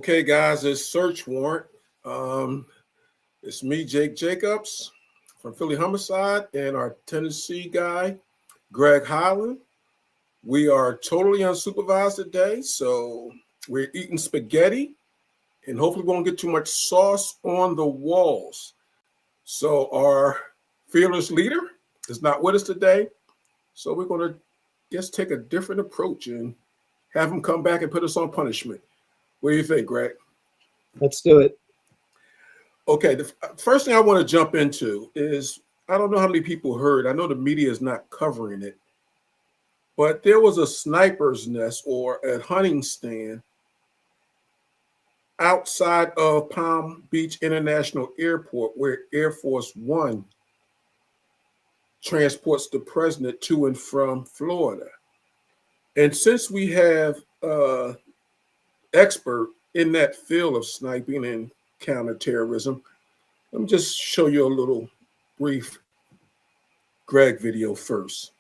Okay, guys, it's Search Warrant. It's me, Jake Jacobs from Philly Homicide, and our Tennessee guy, Greg Highland. We are totally unsupervised today, so we're eating spaghetti, and hopefully we won't get too much sauce on the walls. So our fearless leader is not with us today, so we're going to just take a different approach and have him come back and put us on punishment. What do you think, Greg? Let's do it. Okay, the first thing I want to jump into is, I don't know how many people heard, I know the media is not covering it, but there was a sniper's nest or a hunting stand outside of Palm Beach International Airport where Air Force One transports the president to and from Florida. And since we have an expert in that field of sniping and counterterrorism, let me just show you a little brief Greg video first.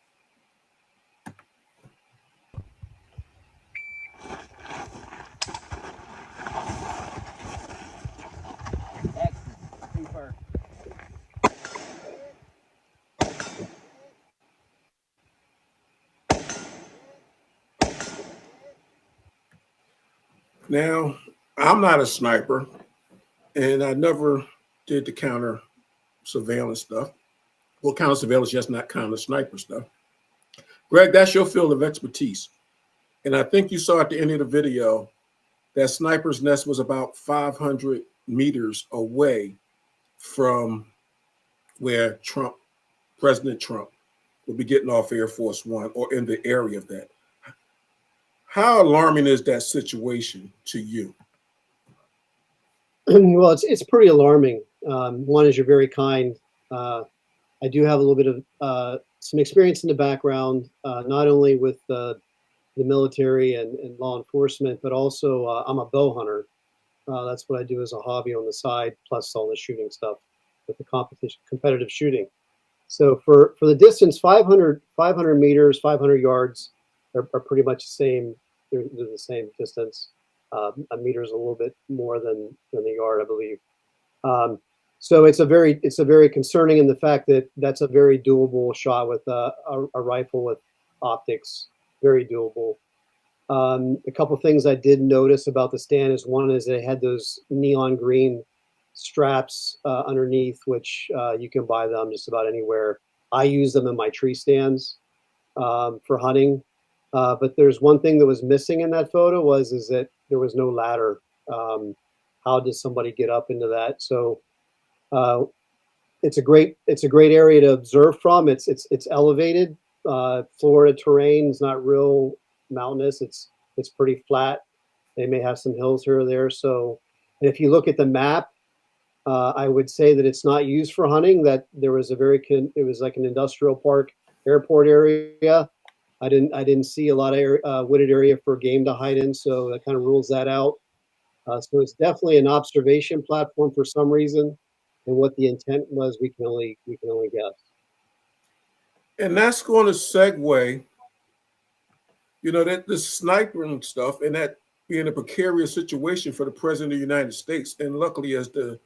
Now, I'm not a sniper, and I never did the counter surveillance stuff. Well, counter surveillance, just not counter sniper stuff. Greg, that's your field of expertise. And I think you saw at the end of the video that sniper's nest was about 500 meters away from where President Trump will be getting off Air Force One or in the area of that. How alarming is that situation to you? Well, it's pretty alarming. One is you're very kind. I do have a little bit of some experience in the background, not only with the military and law enforcement, but also I'm a bow hunter. That's what I do as a hobby on the side, plus all the shooting stuff with the competitive shooting. So for the distance, 500 meters, 500 yards are pretty much the same. They're the same distance. A meter is a little bit more than a yard, I believe. So it's a very concerning in the fact that that's a very doable shot with a rifle with optics. Very doable. A couple things I did notice about the stand is one is it had those neon green straps underneath, which you can buy them just about anywhere. I use them in my tree stands for hunting. But there's one thing that was missing in that photo is that there was no ladder. How does somebody get up into that? So it's a great area to observe from. It's elevated. Florida terrain is not real mountainous. It's pretty flat. They may have some hills here or there. So if you look at the map, I would say that it's not used for hunting. That there was it was like an industrial park, airport area. I didn't see a lot of wooded area for game to hide in, so that kind of rules that out. So it's definitely an observation platform for some reason, and what the intent was, we can only guess. And that's going to segue, that the sniping stuff and that being a precarious situation for the president of the United States. And luckily, as the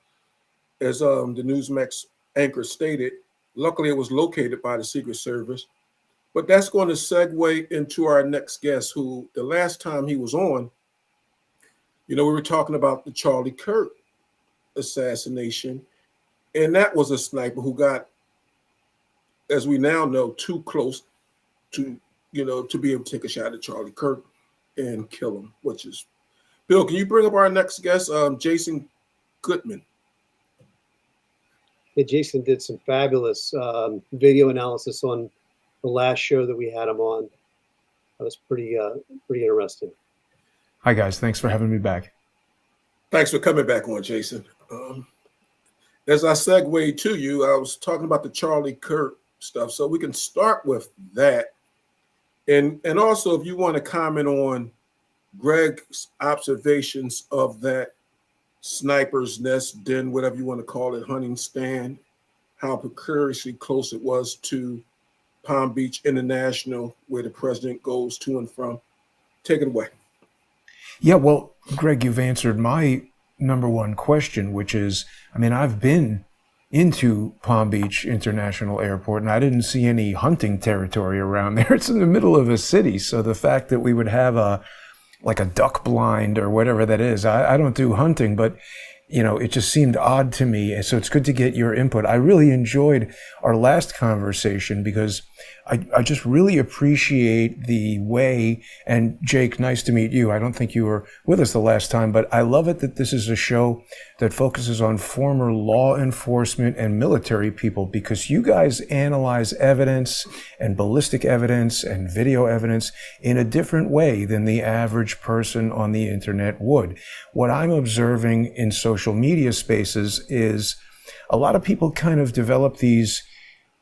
Newsmax anchor stated, luckily it was located by the Secret Service. But that's going to segue into our next guest, who the last time he was on, we were talking about the Charlie Kirk assassination. And that was a sniper who got, as we now know, too close to be able to take a shot at Charlie Kirk and kill him, which is, Bill, can you bring up our next guest, Jason Goodman? Yeah, Jason did some fabulous video analysis on the last show that we had him on. That was pretty interesting. Hi guys, thanks for having me back. Thanks for coming back on, Jason. As I segue to you, I was talking about the Charlie Kirk stuff, so we can start with that. And also, if you want to comment on Greg's observations of that sniper's nest, den, whatever you want to call it, hunting stand, how precariously close it was to Palm Beach International, where the president goes to and from. Take it away. Yeah, well, Greg, you've answered my number one question, which is, I mean, I've been into Palm Beach International Airport and I didn't see any hunting territory around there. It's in the middle of a city. So the fact that we would have like a duck blind or whatever that is, I don't do hunting, but it just seemed odd to me. So it's good to get your input. I really enjoyed our last conversation because I just really appreciate the way, and Jake, nice to meet you. I don't think you were with us the last time, but I love it that this is a show that focuses on former law enforcement and military people, because you guys analyze evidence and ballistic evidence and video evidence in a different way than the average person on the internet would. What I'm observing in social media spaces is a lot of people kind of develop these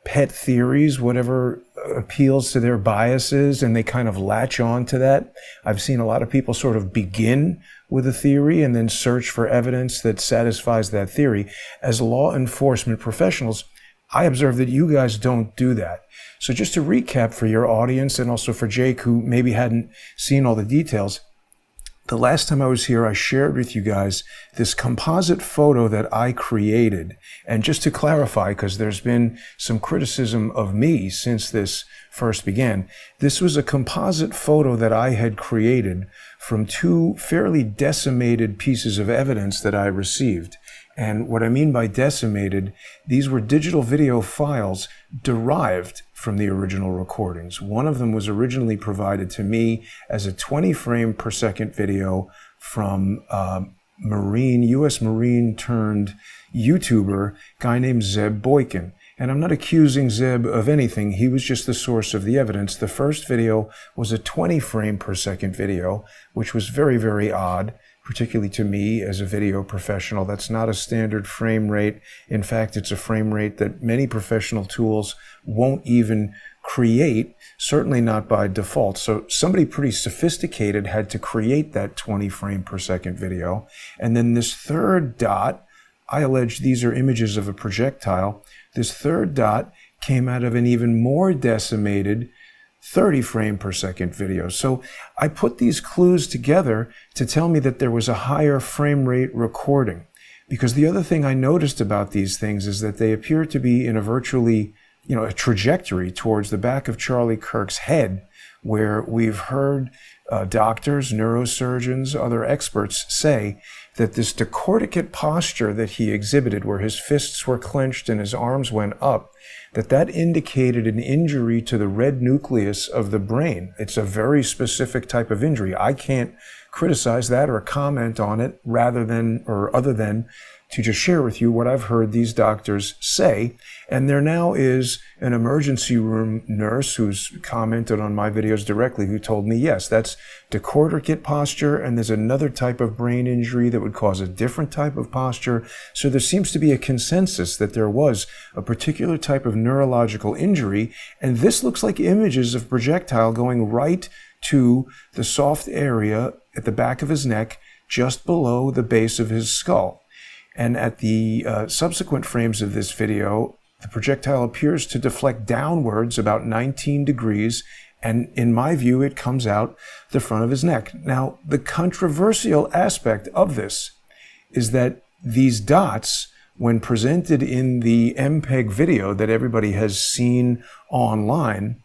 pet theories, whatever appeals to their biases, and they kind of latch on to that. I've seen a lot of people sort of begin with a theory and then search for evidence that satisfies that theory. As law enforcement professionals, I observe that you guys don't do that. So just to recap for your audience and also for Jake, who maybe hadn't seen all the details, the last time I was here, I shared with you guys this composite photo that I created. And just to clarify, because there's been some criticism of me since this first began, this was a composite photo that I had created from two fairly decimated pieces of evidence that I received. And what I mean by decimated, these were digital video files derived from the original recordings. One of them was originally provided to me as a 20 frame per second video from U.S. Marine turned YouTuber, guy named Zeb Boykin. And I'm not accusing Zeb of anything. He was just the source of the evidence. The first video was a 20 frame per second video, which was very, very odd, particularly to me as a video professional. That's not a standard frame rate. In fact, it's a frame rate that many professional tools won't even create, certainly not by default. So somebody pretty sophisticated had to create that 20 frame per second video. And then this third dot, I allege these are images of a projectile. This third dot came out of an even more decimated 30 frame per second video. So I put these clues together to tell me that there was a higher frame rate recording. Because the other thing I noticed about these things is that they appear to be in a virtually, a trajectory towards the back of Charlie Kirk's head, where we've heard doctors, neurosurgeons, other experts say that this decorticate posture that he exhibited, where his fists were clenched and his arms went up, that indicated an injury to the red nucleus of the brain. It's a very specific type of injury. I can't criticize that or comment on it other than to just share with you what I've heard these doctors say. And there now is an emergency room nurse who's commented on my videos directly who told me, yes, that's decorticate posture, and there's another type of brain injury that would cause a different type of posture. So there seems to be a consensus that there was a particular type of neurological injury, and this looks like images of projectile going right to the soft area at the back of his neck, just below the base of his skull. And at the subsequent frames of this video, the projectile appears to deflect downwards about 19 degrees, and in my view, it comes out the front of his neck. Now, the controversial aspect of this is that these dots, when presented in the MPEG video that everybody has seen online,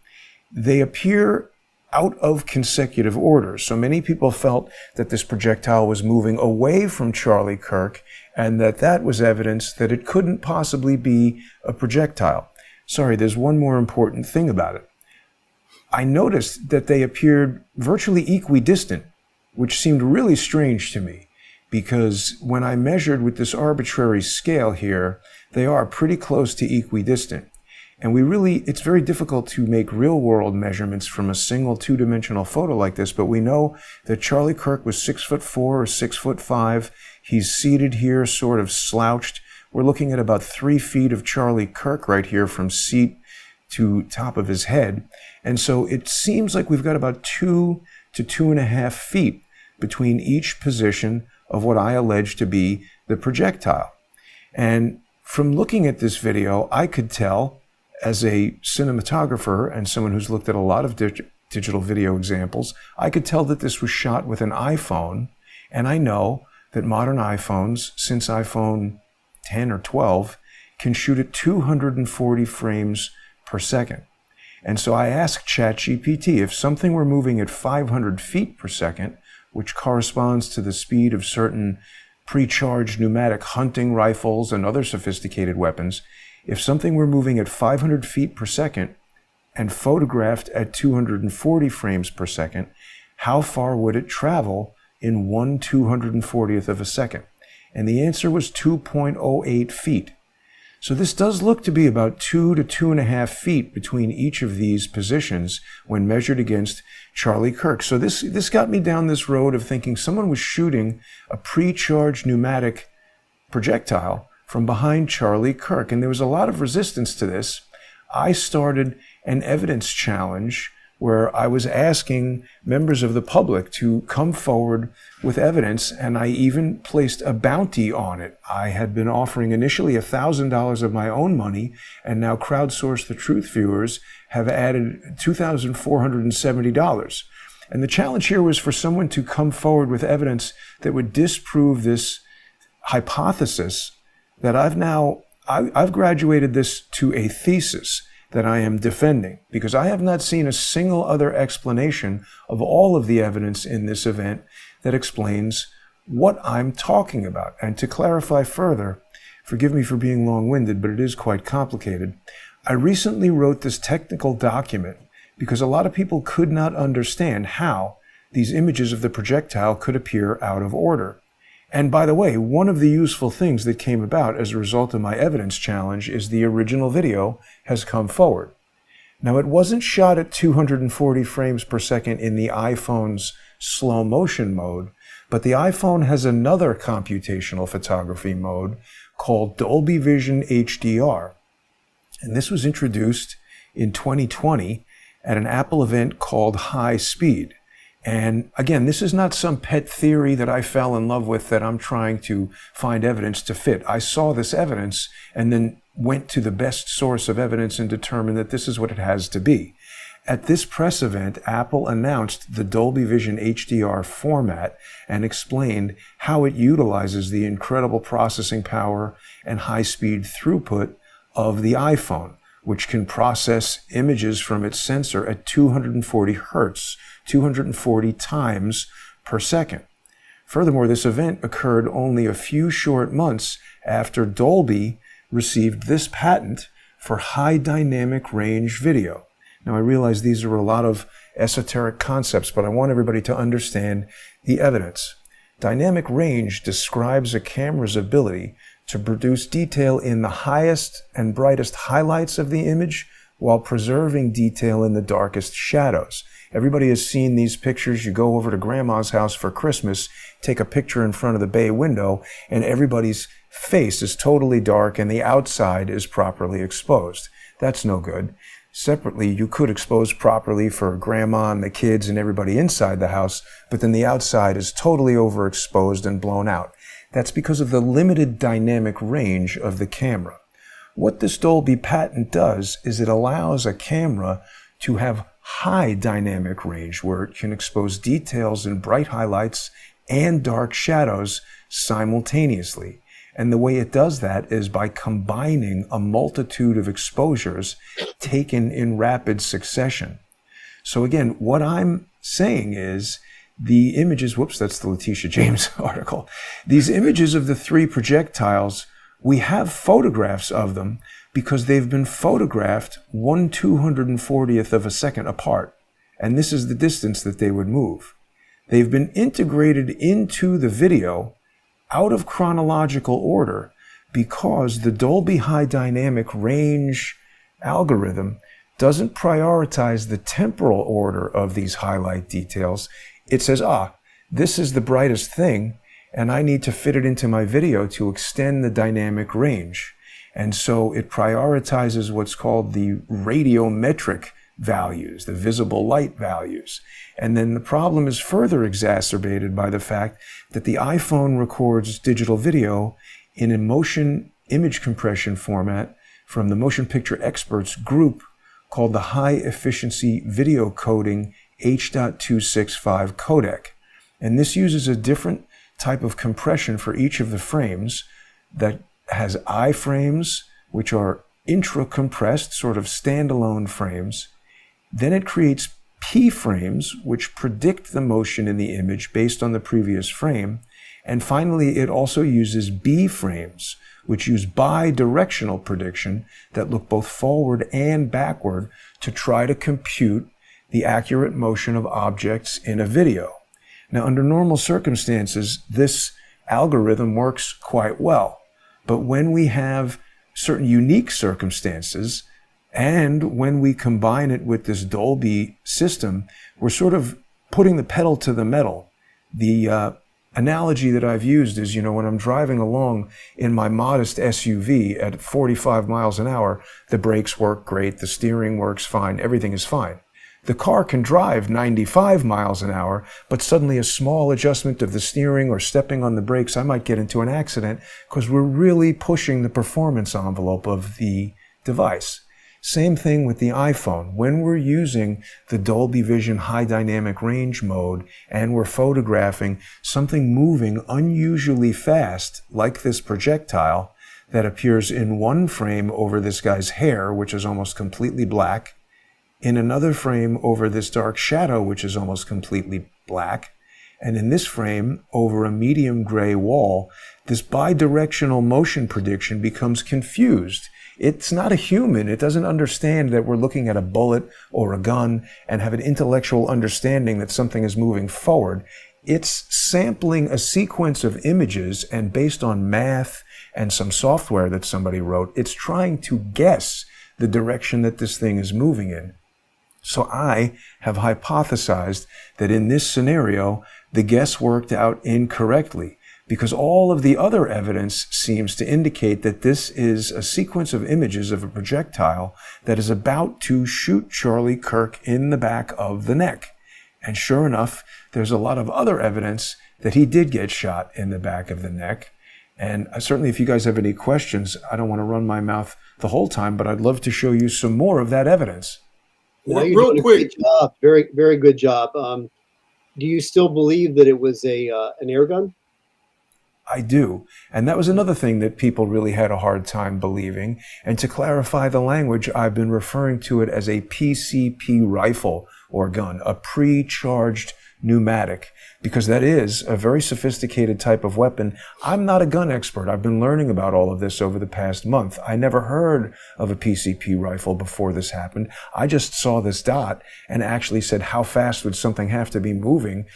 they appear out of consecutive order. So many people felt that this projectile was moving away from Charlie Kirk, and that was evidence that it couldn't possibly be a projectile. Sorry, there's one more important thing about it. I noticed that they appeared virtually equidistant, which seemed really strange to me, because when I measured with this arbitrary scale here, they are pretty close to equidistant. And it's very difficult to make real-world measurements from a single two-dimensional photo like this, but we know that Charlie Kirk was 6'4" or 6'5". He's seated here, sort of slouched. We're looking at about 3 feet of Charlie Kirk right here from seat to top of his head. And so it seems like we've got about 2 to 2.5 feet between each position of what I allege to be the projectile. And from looking at this video, I could tell, as a cinematographer and someone who's looked at a lot of digital video examples, I could tell that this was shot with an iPhone, and I know that modern iPhones, since iPhone 10 or 12, can shoot at 240 frames per second. And so I asked ChatGPT if something were moving at 500 feet per second, which corresponds to the speed of certain pre-charged pneumatic hunting rifles and other sophisticated weapons, if something were moving at 500 feet per second and photographed at 240 frames per second, how far would it travel in 1/240th of a second? And the answer was 2.08 feet. So this does look to be about 2 to 2.5 feet between each of these positions when measured against Charlie Kirk. So this got me down this road of thinking someone was shooting a pre-charged pneumatic projectile from behind Charlie Kirk. And there was a lot of resistance to this. I started an evidence challenge where I was asking members of the public to come forward with evidence, and I even placed a bounty on it. I had been offering initially $1,000 of my own money, and now Crowdsource the Truth viewers have added $2,470. And the challenge here was for someone to come forward with evidence that would disprove this hypothesis that I've graduated this to a thesis that I am defending, because I have not seen a single other explanation of all of the evidence in this event that explains what I'm talking about. And to clarify further, forgive me for being long-winded, but it is quite complicated. I recently wrote this technical document because a lot of people could not understand how these images of the projectile could appear out of order. And by the way, one of the useful things that came about as a result of my evidence challenge is the original video has come forward. Now, it wasn't shot at 240 frames per second in the iPhone's slow motion mode, but the iPhone has another computational photography mode called Dolby Vision HDR. And this was introduced in 2020 at an Apple event called High Speed. And again, this is not some pet theory that I fell in love with that I'm trying to find evidence to fit. I saw this evidence and then went to the best source of evidence and determined that this is what it has to be. At this press event, Apple announced the Dolby Vision HDR format and explained how it utilizes the incredible processing power and high-speed throughput of the iPhone, which can process images from its sensor at 240 hertz, 240 times per second. Furthermore, this event occurred only a few short months after Dolby received this patent for high dynamic range video. Now, I realize these are a lot of esoteric concepts, but I want everybody to understand the evidence. Dynamic range describes a camera's ability to produce detail in the highest and brightest highlights of the image while preserving detail in the darkest shadows. Everybody has seen these pictures. You go over to grandma's house for Christmas, take a picture in front of the bay window, and everybody's face is totally dark and the outside is properly exposed. That's no good. Separately, you could expose properly for grandma and the kids and everybody inside the house, but then the outside is totally overexposed and blown out. That's because of the limited dynamic range of the camera. What this Dolby patent does is it allows a camera to have high dynamic range where it can expose details in bright highlights and dark shadows simultaneously. And the way it does that is by combining a multitude of exposures taken in rapid succession. So again, what I'm saying is the images, whoops, that's the Tish James article. These images of the three projectiles, we have photographs of them because they've been photographed 1/240th of a second apart. And this is the distance that they would move. They've been integrated into the video out of chronological order because the Dolby High Dynamic Range algorithm doesn't prioritize the temporal order of these highlight details. It says, this is the brightest thing, and I need to fit it into my video to extend the dynamic range. And so it prioritizes what's called the radiometric values, the visible light values. And then the problem is further exacerbated by the fact that the iPhone records digital video in a motion image compression format from the motion picture experts group called the High Efficiency Video Coding H.265 codec. And this uses a different type of compression for each of the frames that has iframes, which are intra-compressed, sort of standalone frames. Then it creates P frames, which predict the motion in the image based on the previous frame. And finally, it also uses B frames, which use bi-directional prediction that look both forward and backward to try to compute the accurate motion of objects in a video. Now, under normal circumstances, this algorithm works quite well. But when we have certain unique circumstances, and when we combine it with this Dolby system, we're sort of putting the pedal to the metal. The analogy that I've used is, when I'm driving along in my modest SUV at 45 miles an hour, the brakes work great, the steering works fine, everything is fine. The car can drive 95 miles an hour, but suddenly a small adjustment of the steering or stepping on the brakes, I might get into an accident because we're really pushing the performance envelope of the device. Same thing with the iPhone. When we're using the Dolby Vision high dynamic range mode and we're photographing something moving unusually fast, like this projectile that appears in one frame over this guy's hair, which is almost completely black, in another frame over this dark shadow, which is almost completely black, and in this frame over a medium gray wall, this bidirectional motion prediction becomes confused. It's not a human. It doesn't understand that we're looking at a bullet or a gun and have an intellectual understanding that something is moving forward. It's sampling a sequence of images, and based on math and some software that somebody wrote, it's trying to guess the direction that this thing is moving in. So I have hypothesized that in this scenario, the guess worked out incorrectly, because all of the other evidence seems to indicate that this is a sequence of images of a projectile that is about to shoot Charlie Kirk in the back of the neck. And sure enough, there's a lot of other evidence that he did get shot in the back of the neck. And certainly if you guys have any questions, I don't want to run my mouth the whole time, but I'd love to show you some more of that evidence. You're doing a great job. Very, very good job. Do you still believe that it was an air gun? I do. And that was another thing that people really had a hard time believing. And to clarify the language, I've been referring to it as a PCP rifle or gun, a pre-charged pneumatic, because that is a very sophisticated type of weapon. I'm not a gun expert. I've been learning about all of this over the past month. I never heard of a PCP rifle before this happened. I just saw this dot and actually said, how fast would something have to be moving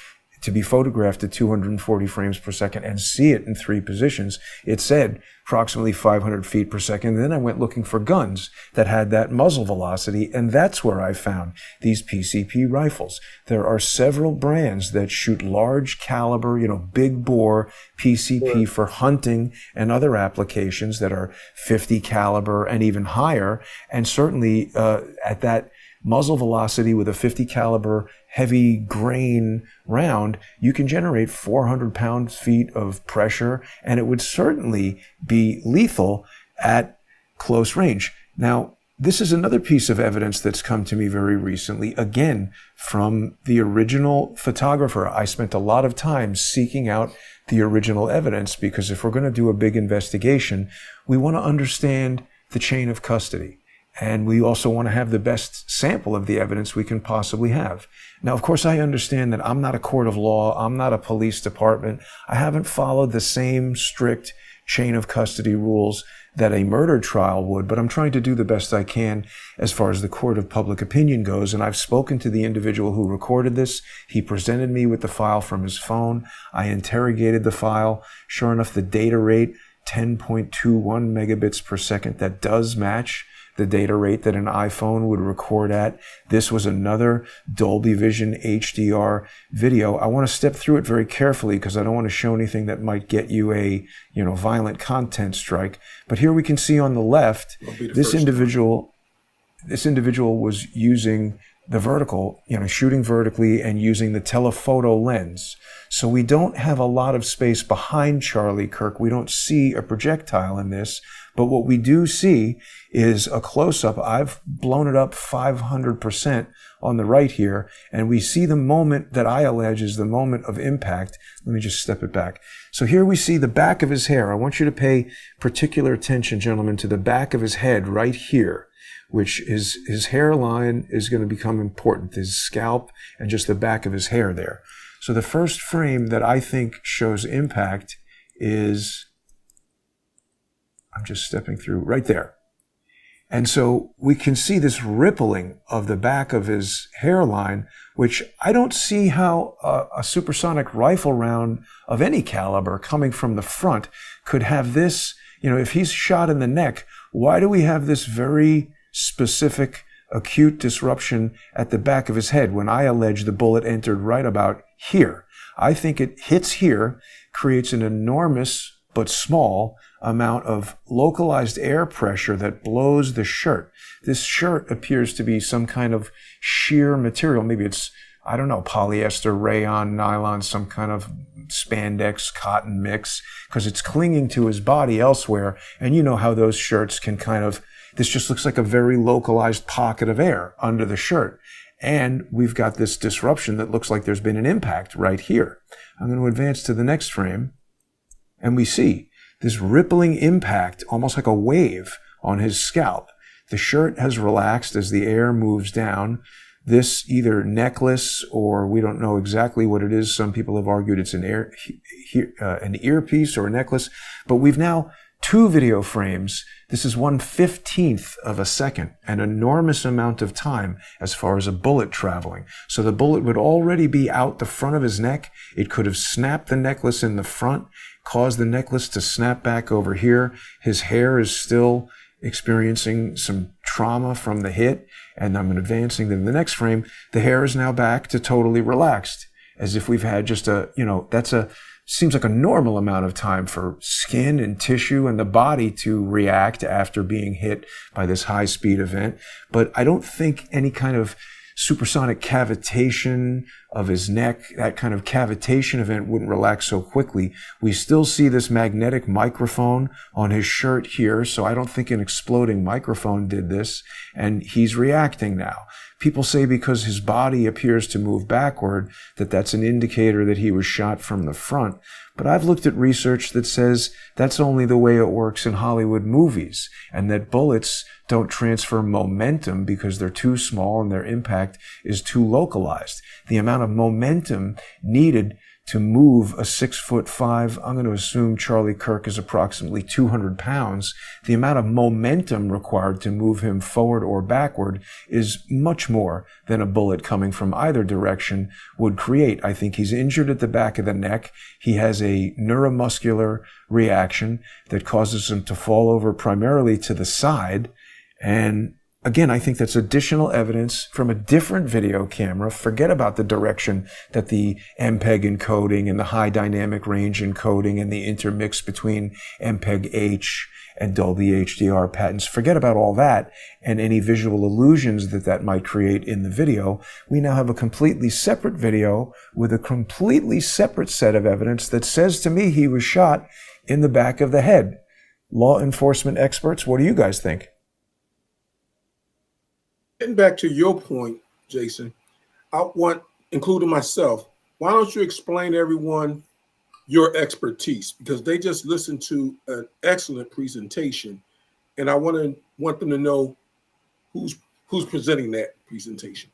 to be photographed at 240 frames per second and see it in 3 positions? It said approximately 500 feet per second. And then I went looking for guns that had that muzzle velocity, and that's where I found these PCP rifles. There are several brands that shoot large caliber, big bore PCP for hunting and other applications that are 50 caliber and even higher. And certainly at that muzzle velocity with a 50 caliber heavy grain round, you can generate 400 pound-feet of pressure, and it would certainly be lethal at close range. Now, this is another piece of evidence that's come to me very recently, again, from the original photographer. I spent a lot of time seeking out the original evidence, because if we're going to do a big investigation, we want to understand the chain of custody. And we also want to have the best sample of the evidence we can possibly have. Now, of course, I understand that I'm not a court of law. I'm not a police department. I haven't followed the same strict chain of custody rules that a murder trial would, but I'm trying to do the best I can as far as the court of public opinion goes. And I've spoken to the individual who recorded this. He presented me with the file from his phone. I interrogated the file. Sure enough, the data rate, 10.21 megabits per second, that does match the data rate that an iPhone would record at. This was another Dolby Vision HDR video. I want to step through it very carefully because I don't want to show anything that might get you a, violent content strike. But here we can see on the left, this individual was using the vertical, shooting vertically and using the telephoto lens. So we don't have a lot of space behind Charlie Kirk. We don't see a projectile in this, but what we do see is a close-up. I've blown it up 500% on the right here, and we see the moment that I allege is the moment of impact. Let me just step it back. So here we see the back of his hair. I want you to pay particular attention, gentlemen, to the back of his head right here, which is his hairline is going to become important, his scalp and just the back of his hair there. So the first frame that I think shows impact is, I'm just stepping through right there. And so we can see this rippling of the back of his hairline, which I don't see how a supersonic rifle round of any caliber coming from the front could have this, if he's shot in the neck, why do we have this very specific acute disruption at the back of his head when I allege the bullet entered right about here? I think it hits here, creates an enormous but small amount of localized air pressure that blows the shirt. This shirt appears to be some kind of sheer material. Maybe it's, I don't know, polyester, rayon, nylon, some kind of spandex, cotton mix, because it's clinging to his body elsewhere. And you know how those shirts can this just looks like a very localized pocket of air under the shirt. And we've got this disruption that looks like there's been an impact right here. I'm going to advance to the next frame, and we see this rippling impact, almost like a wave on his scalp. The shirt has relaxed as the air moves down. This either necklace, or we don't know exactly what it is. Some people have argued it's an earpiece or a necklace, but we've now 2 video frames. This is 1/15th of a second, an enormous amount of time as far as a bullet traveling. So the bullet would already be out the front of his neck. It could have snapped the necklace in the front, caused the necklace to snap back over here. His hair is still experiencing some trauma from the hit. And I'm advancing to the next frame. The hair is now back to totally relaxed, as if we've had just seems like a normal amount of time for skin and tissue and the body to react after being hit by this high-speed event. But I don't think any kind of supersonic cavitation of his neck, that kind of cavitation event wouldn't relax so quickly. We still see this magnetic microphone on his shirt here, so I don't think an exploding microphone did this, and he's reacting now. People say because his body appears to move backward that that's an indicator that he was shot from the front. But I've looked at research that says that's only the way it works in Hollywood movies, and that bullets don't transfer momentum because they're too small and their impact is too localized. The amount of momentum needed to move a 6'5", I'm going to assume Charlie Kirk is approximately 200 pounds. The amount of momentum required to move him forward or backward is much more than a bullet coming from either direction would create. I think he's injured at the back of the neck. He has a neuromuscular reaction that causes him to fall over primarily to the side. And again, I think that's additional evidence from a different video camera. Forget about the direction that the MPEG encoding and the high dynamic range encoding and the intermix between MPEG-H and Dolby HDR patents. Forget about all that and any visual illusions that might create in the video. We now have a completely separate video with a completely separate set of evidence that says to me he was shot in the back of the head. Law enforcement experts, what do you guys think? Getting back to your point, Jason, I want, including myself, why don't you explain to everyone your expertise? Because they just listened to an excellent presentation, and I want them to know who's presenting that presentation.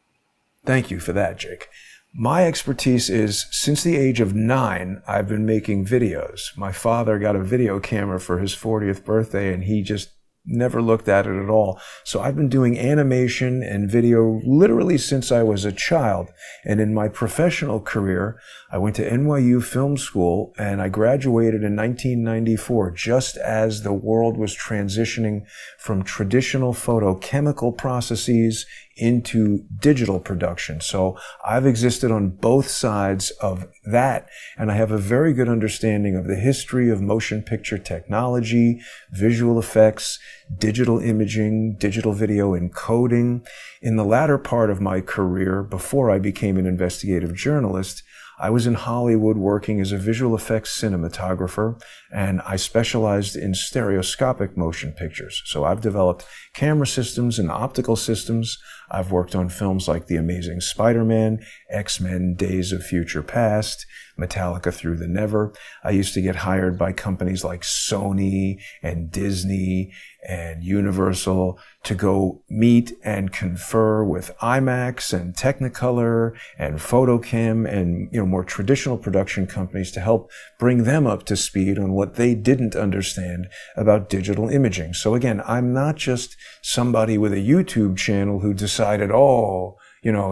Thank you for that, Jake. My expertise is, since the age of 9, I've been making videos. My father got a video camera for his 40th birthday, and he just never looked at it at all. So I've been doing animation and video literally since I was a child. And in my professional career, I went to NYU Film School and I graduated in 1994, just as the world was transitioning from traditional photochemical processes into digital production. So I've existed on both sides of that, and I have a very good understanding of the history of motion picture technology, visual effects, digital imaging, digital video encoding. In the latter part of my career, before I became an investigative journalist, I was in Hollywood working as a visual effects cinematographer, and I specialized in stereoscopic motion pictures. So I've developed camera systems and optical systems. I've worked on films like The Amazing Spider-Man, X-Men, Days of Future Past, Metallica Through the Never. I used to get hired by companies like Sony and Disney and Universal to go meet and confer with IMAX and Technicolor and Photochem and more traditional production companies to help bring them up to speed on what they didn't understand about digital imaging. So again, I'm not just somebody with a YouTube channel who decided,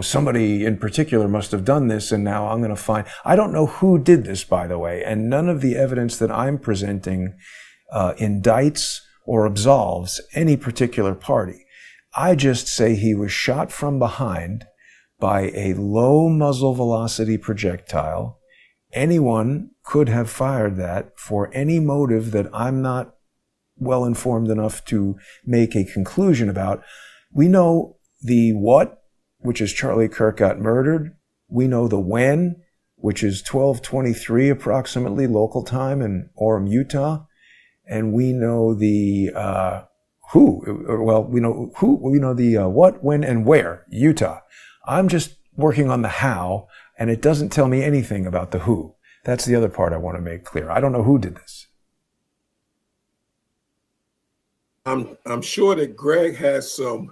somebody in particular must have done this, and now I'm going to find. I don't know who did this, by the way, and none of the evidence that I'm presenting indicts or absolves any particular party. I just say he was shot from behind by a low muzzle velocity projectile. Anyone could have fired that for any motive that I'm not well informed enough to make a conclusion about. We know the what, which is Charlie Kirk got murdered. We know the when, which is 12:23 approximately local time in Orem, Utah. And we know the who. Well, we know who. We know the what, when, and where. Utah. I'm just working on the how, and it doesn't tell me anything about the who. That's the other part I want to make clear. I don't know who did this. I'm sure that Greg has some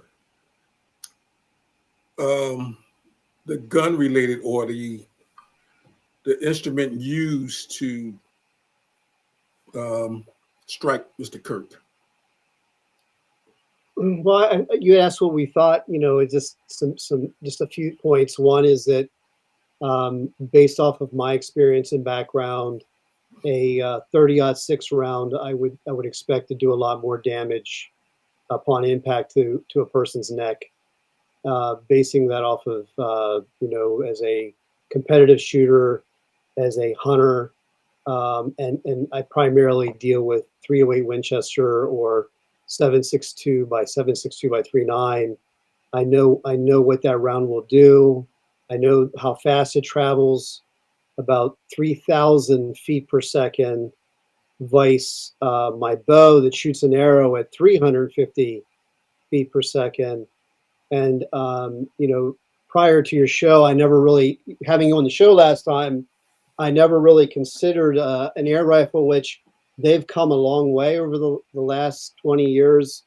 the gun related or the instrument used to strike Mr. Kirk. Well, you asked what we thought. Just just a few points. One is that based off of my experience and background, a 30-06 round I would expect to do a lot more damage upon impact to a person's neck. Basing that off of as a competitive shooter, as a hunter, and I primarily deal with 308 Winchester or 7.62 by 7.62 by 3.9. I know what that round will do. I know how fast it travels, about 3,000 feet per second, vice my bow that shoots an arrow at 350 feet per second. And prior to your show, I never really, having you on the show last time, I never really considered an air rifle, which they've come a long way over the last 20 years.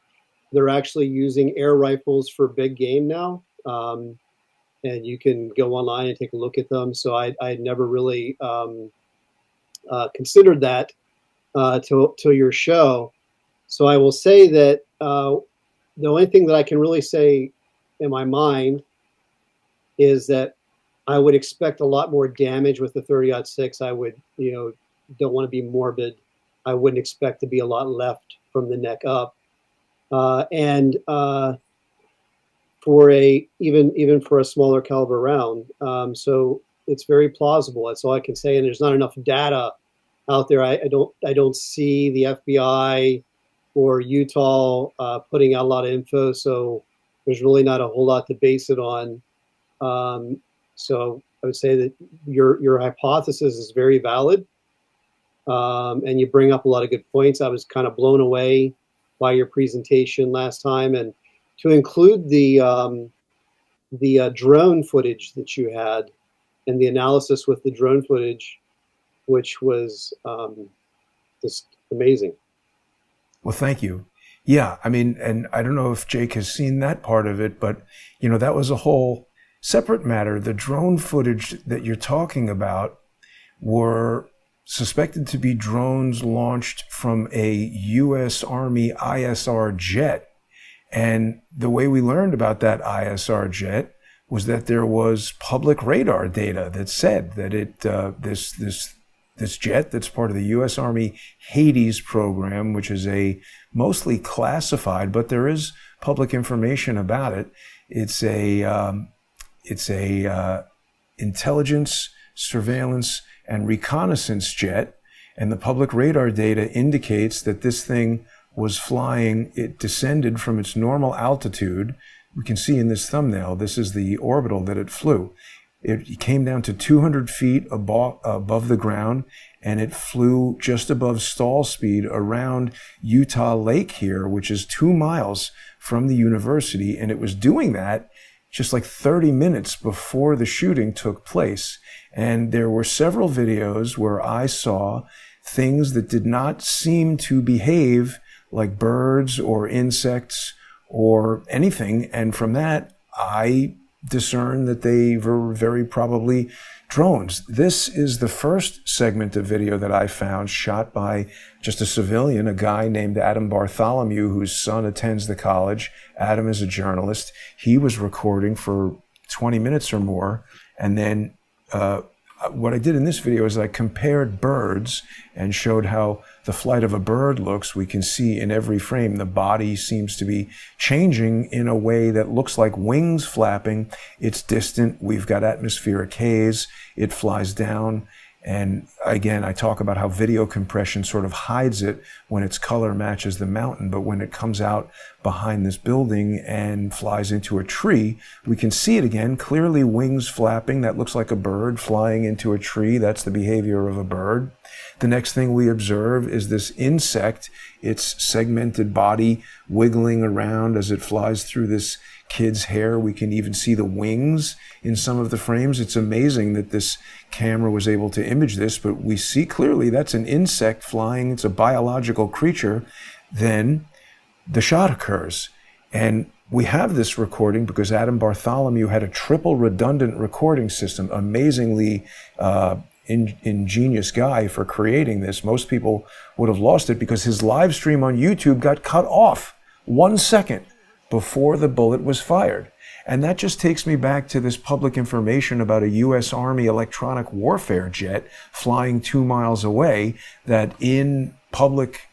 They're actually using air rifles for big game now. And you can go online and take a look at them. So I had never really considered that till your show. So I will say that the only thing that I can really say in my mind is that I would expect a lot more damage with the 30-06. I would, don't want to be morbid. I wouldn't expect to be a lot left from the neck up. And for even for a smaller caliber round. So it's very plausible. That's all I can say. And there's not enough data out there. I don't see the FBI or Utah putting out a lot of info. So there's really not a whole lot to base it on. So I would say that your hypothesis is very valid. And you bring up a lot of good points. I was kind of blown away by your presentation last time, and to include the drone footage that you had and the analysis with the drone footage, which was just amazing. Well, thank you. Yeah, I mean, and I don't know if Jake has seen that part of it, but, that was a whole separate matter. The drone footage that you're talking about were suspected to be drones launched from a U.S. Army ISR jet. And the way we learned about that ISR jet was that there was public radar data that said that this jet that's part of the U.S. Army Hades program, which is a mostly classified, but there is public information about it, It's a intelligence, surveillance, and reconnaissance jet. And the public radar data indicates that this thing was flying. It descended from its normal altitude. We can see in this thumbnail, this is the orbital that it flew. It came down to 200 feet above the ground, and it flew just above stall speed around Utah Lake here, which is 2 miles from the university. And it was doing that just like 30 minutes before the shooting took place. And there were several videos where I saw things that did not seem to behave like birds or insects or anything. And from that, I discern that they were very probably drones. This is the first segment of video that I found shot by just a civilian, a guy named Adam Bartholomew, whose son attends the college. Adam is a journalist. He was recording for 20 minutes or more. And then what I did in this video is I compared birds and showed how the flight of a bird looks. We can see in every frame the body seems to be changing in a way that looks like wings flapping. It's distant. We've got atmospheric haze. It flies down. And again, I talk about how video compression sort of hides it when its color matches the mountain. But when it comes out behind this building and flies into a tree, we can see it again, clearly wings flapping. That looks like a bird flying into a tree. That's the behavior of a bird. The next thing we observe is this insect, its segmented body wiggling around as it flies through this kid's hair. We can even see the wings in some of the frames. It's amazing that this camera was able to image this, but we see clearly that's an insect flying. It's a biological creature. Then the shot occurs. And we have this recording because Adam Bartholomew had a triple redundant recording system. Amazingly ingenious guy for creating this. Most people would have lost it because his live stream on YouTube got cut off 1 second before the bullet was fired. And that just takes me back to this public information about a U.S. Army electronic warfare jet flying 2 miles away, that in public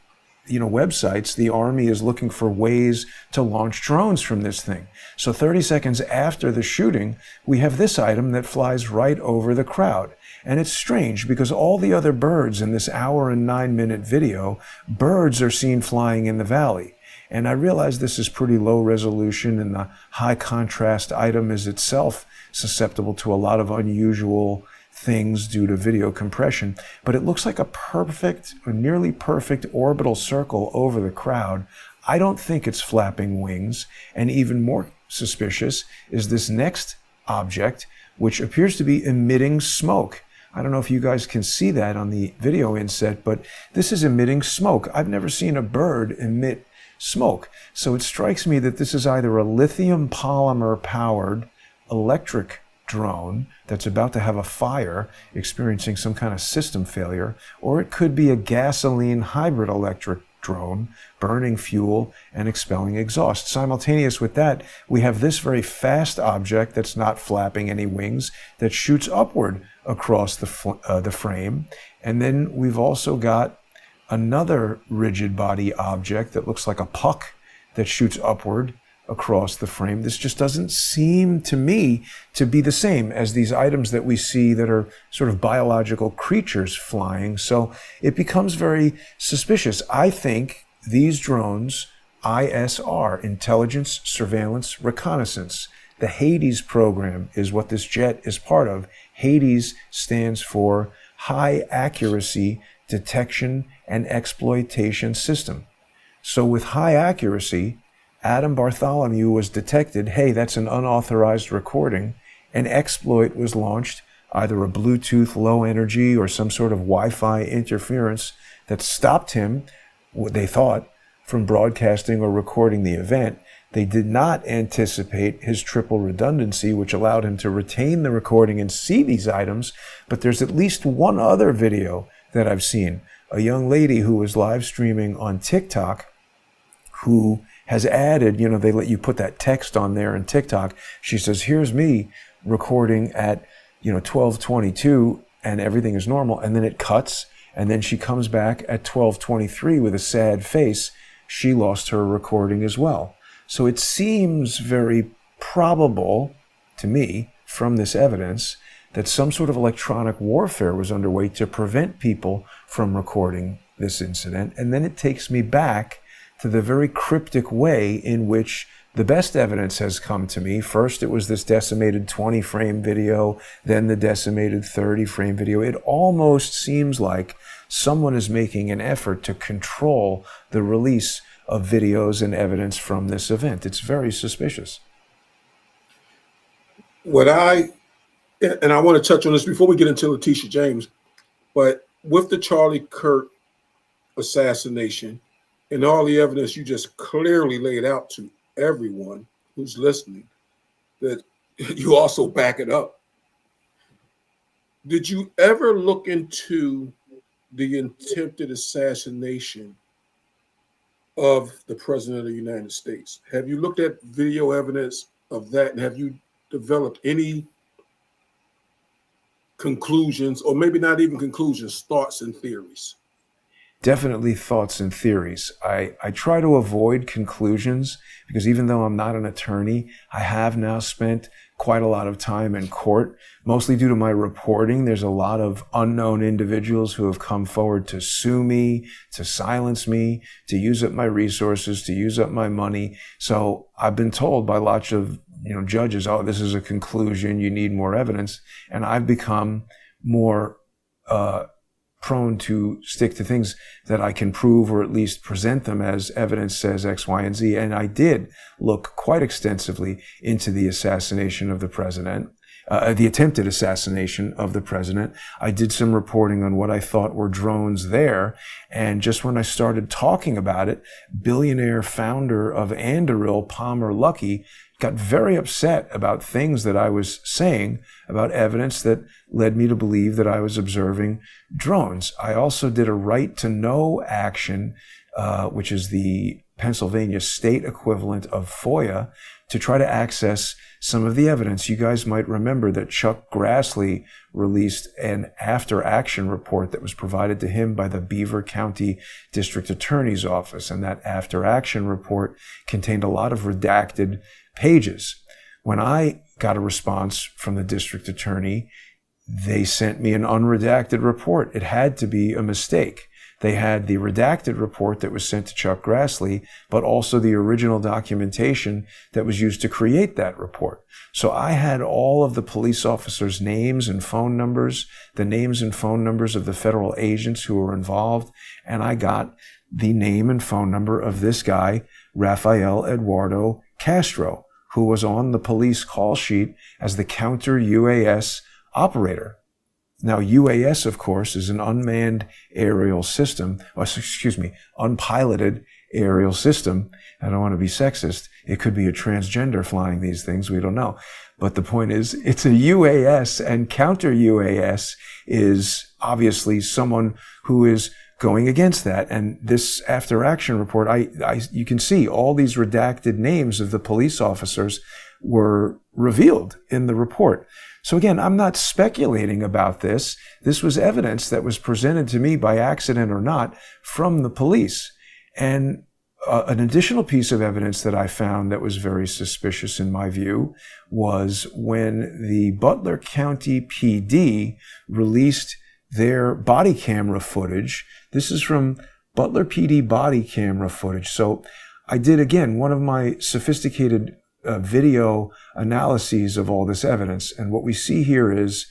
websites, the Army is looking for ways to launch drones from this thing. So 30 seconds after the shooting, we have this item that flies right over the crowd. And it's strange because all the other birds in this 1 and 9 minute video, birds are seen flying in the valley. And I realize this is pretty low resolution, and the high contrast item is itself susceptible to a lot of unusual things due to video compression. But it looks like a perfect or nearly perfect orbital circle over the crowd. I don't think it's flapping wings. And even more suspicious is this next object, which appears to be emitting smoke. I don't know if you guys can see that on the video inset, but this is emitting smoke. I've never seen a bird emit smoke. So it strikes me that this is either a lithium polymer powered electric drone that's about to have a fire, experiencing some kind of system failure, or it could be a gasoline hybrid electric drone burning fuel and expelling exhaust. Simultaneous with that, we have this very fast object that's not flapping any wings that shoots upward across the frame. And then we've also got another rigid body object that looks like a puck that shoots upward across the frame. This just doesn't seem to me to be the same as these items that we see that are sort of biological creatures flying. So it becomes very suspicious. I think these drones, ISR, intelligence, surveillance, reconnaissance, the Hades program is what this jet is part of. Hades stands for High Accuracy Detection and Exploitation System. So with high accuracy, Adam Bartholomew was detected, hey, that's an unauthorized recording. An exploit was launched, either a Bluetooth low energy or some sort of Wi-Fi interference that stopped him, what they thought, from broadcasting or recording the event. They did not anticipate his triple redundancy, which allowed him to retain the recording and see these items. But there's at least one other video that I've seen. A young lady who was live streaming on TikTok who has added, they let you put that text on there in TikTok. She says, here's me recording at, 12:22 and everything is normal. And then it cuts. And then she comes back at 12:23 with a sad face. She lost her recording as well. So it seems very probable to me from this evidence that some sort of electronic warfare was underway to prevent people from recording this incident. And then it takes me back to the very cryptic way in which the best evidence has come to me. First, it was this decimated 20-frame video, then the decimated 30-frame video. It almost seems like someone is making an effort to control the release of videos and evidence from this event. It's very suspicious. And I want to touch on this before we get into Tish James, but with the Charlie Kirk assassination and all the evidence you just clearly laid out to everyone who's listening, that you also back it up. Did you ever look into the attempted assassination of the President of the United States? Have you looked at video evidence of that, and have you developed any conclusions, or maybe not even conclusions, thoughts and theories? Definitely thoughts and theories. I try to avoid conclusions because even though I'm not an attorney, I have now spent quite a lot of time in court, mostly due to my reporting. There's a lot of unknown individuals who have come forward to sue me, to silence me, to use up my resources, to use up my money. So I've been told by lots of judges, oh, this is a conclusion, you need more evidence. And I've become more prone to stick to things that I can prove, or at least present them as evidence says X, Y, and Z. And I did look quite extensively into the assassination of the president, the attempted assassination of the president. I did some reporting on what I thought were drones there. And just when I started talking about it, billionaire founder of Anduril, Palmer Luckey, got very upset about things that I was saying about evidence that led me to believe that I was observing drones. I also did a right to know action, which is the Pennsylvania state equivalent of FOIA, to try to access some of the evidence. You guys might remember that Chuck Grassley released an after-action report that was provided to him by the Beaver County District Attorney's Office, and that after-action report contained a lot of redacted pages. When I got a response from the district attorney, they sent me an unredacted report. It had to be a mistake. They had the redacted report that was sent to Chuck Grassley, but also the original documentation that was used to create that report. So I had all of the police officers' names and phone numbers, the names and phone numbers of the federal agents who were involved, and I got the name and phone number of this guy, Rafael Eduardo Castro, who was on the police call sheet as the counter UAS operator. Now, UAS, of course, is an unmanned aerial system, unpiloted aerial system. I don't want to be sexist. It could be a transgender flying these things. We don't know. But the point is, it's a UAS, and counter UAS is obviously someone who is going against that. And this after action report, you can see all these redacted names of the police officers were revealed in the report. So again, I'm not speculating about this. This was evidence that was presented to me by accident or not from the police. And an additional piece of evidence that I found that was very suspicious in my view was when the Butler County PD released their body camera footage. This is from Butler PD body camera footage. So I did, again, one of my sophisticated video analyses of all this evidence. And what we see here is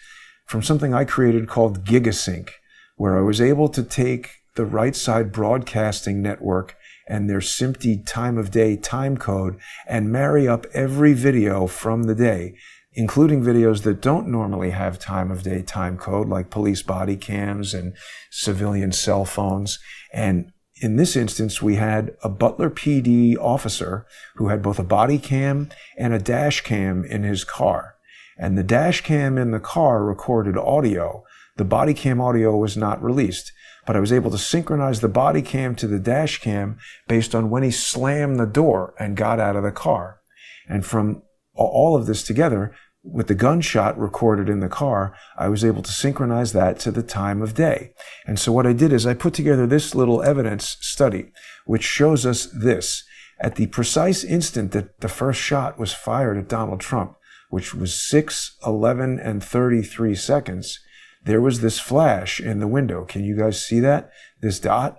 from something I created called GigaSync, where I was able to take the Right Side Broadcasting Network and their SMPTE time of day time code and marry up every video from the day, including videos that don't normally have time of day time code, like police body cams and civilian cell phones. And in this instance, we had a Butler PD officer who had both a body cam and a dash cam in his car. And the dash cam in the car recorded audio. The body cam audio was not released, but I was able to synchronize the body cam to the dash cam based on when he slammed the door and got out of the car. And from all of this together, with the gunshot recorded in the car, I was able to synchronize that to the time of day. And so what I did is I put together this little evidence study, which shows us this. at the precise instant that the first shot was fired at Donald Trump, which was 6:11 and 33 seconds, there was this flash in the window. Can you guys see that? This dot?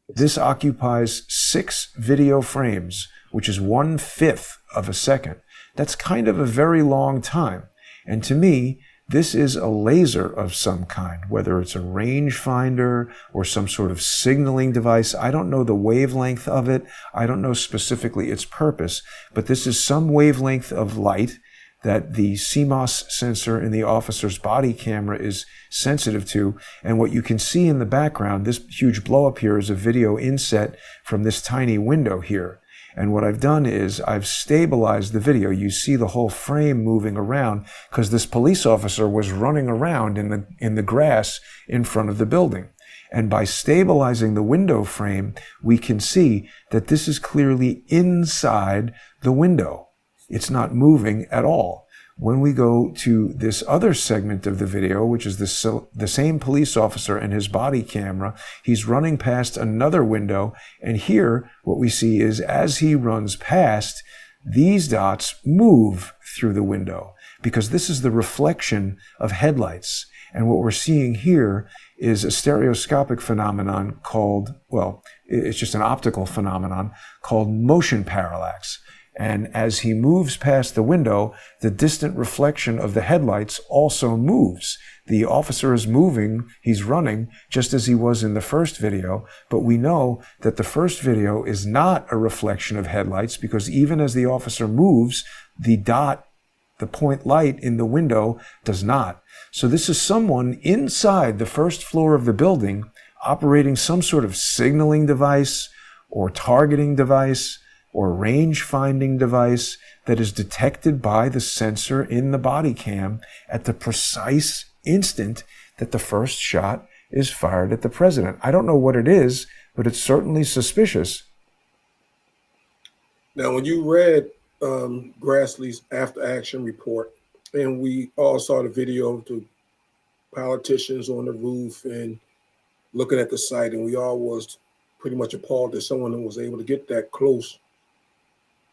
This occupies 6 video frames, which is 1/5 of a second. That's kind of a very long time. And to me, this is a laser of some kind, whether it's a rangefinder or some sort of signaling device. I don't know the wavelength of it. I don't know specifically its purpose, but this is some wavelength of light that the CMOS sensor in the officer's body camera is sensitive to. And what you can see in the background, this huge blow up here is a video inset from this tiny window here. And what I've done is I've stabilized the video. You see the whole frame moving around because this police officer was running around in the grass in front of the building. And by stabilizing the window frame, we can see that this is clearly inside the window. It's not moving at all. When we go to this other segment of the video, which is the same police officer and his body camera, he's running past another window. And here, what we see is as he runs past, these dots move through the window because this is the reflection of headlights. And what we're seeing here is a stereoscopic phenomenon called, well, it's just an optical phenomenon called motion parallax. And as he moves past the window, the distant reflection of the headlights also moves. The officer is moving, he's running, just as he was in the first video, but we know that the first video is not a reflection of headlights because even as the officer moves, the dot, the point light in the window does not. So this is someone inside the first floor of the building operating some sort of signaling device or targeting device or range finding device that is detected by the sensor in the body cam at the precise instant that the first shot is fired at the president. I don't know what it is, but it's certainly suspicious. Now, when you read Grassley's after action report, and we all saw the video of the politicians on the roof and looking at the site, and we all was pretty much appalled that someone was able to get that close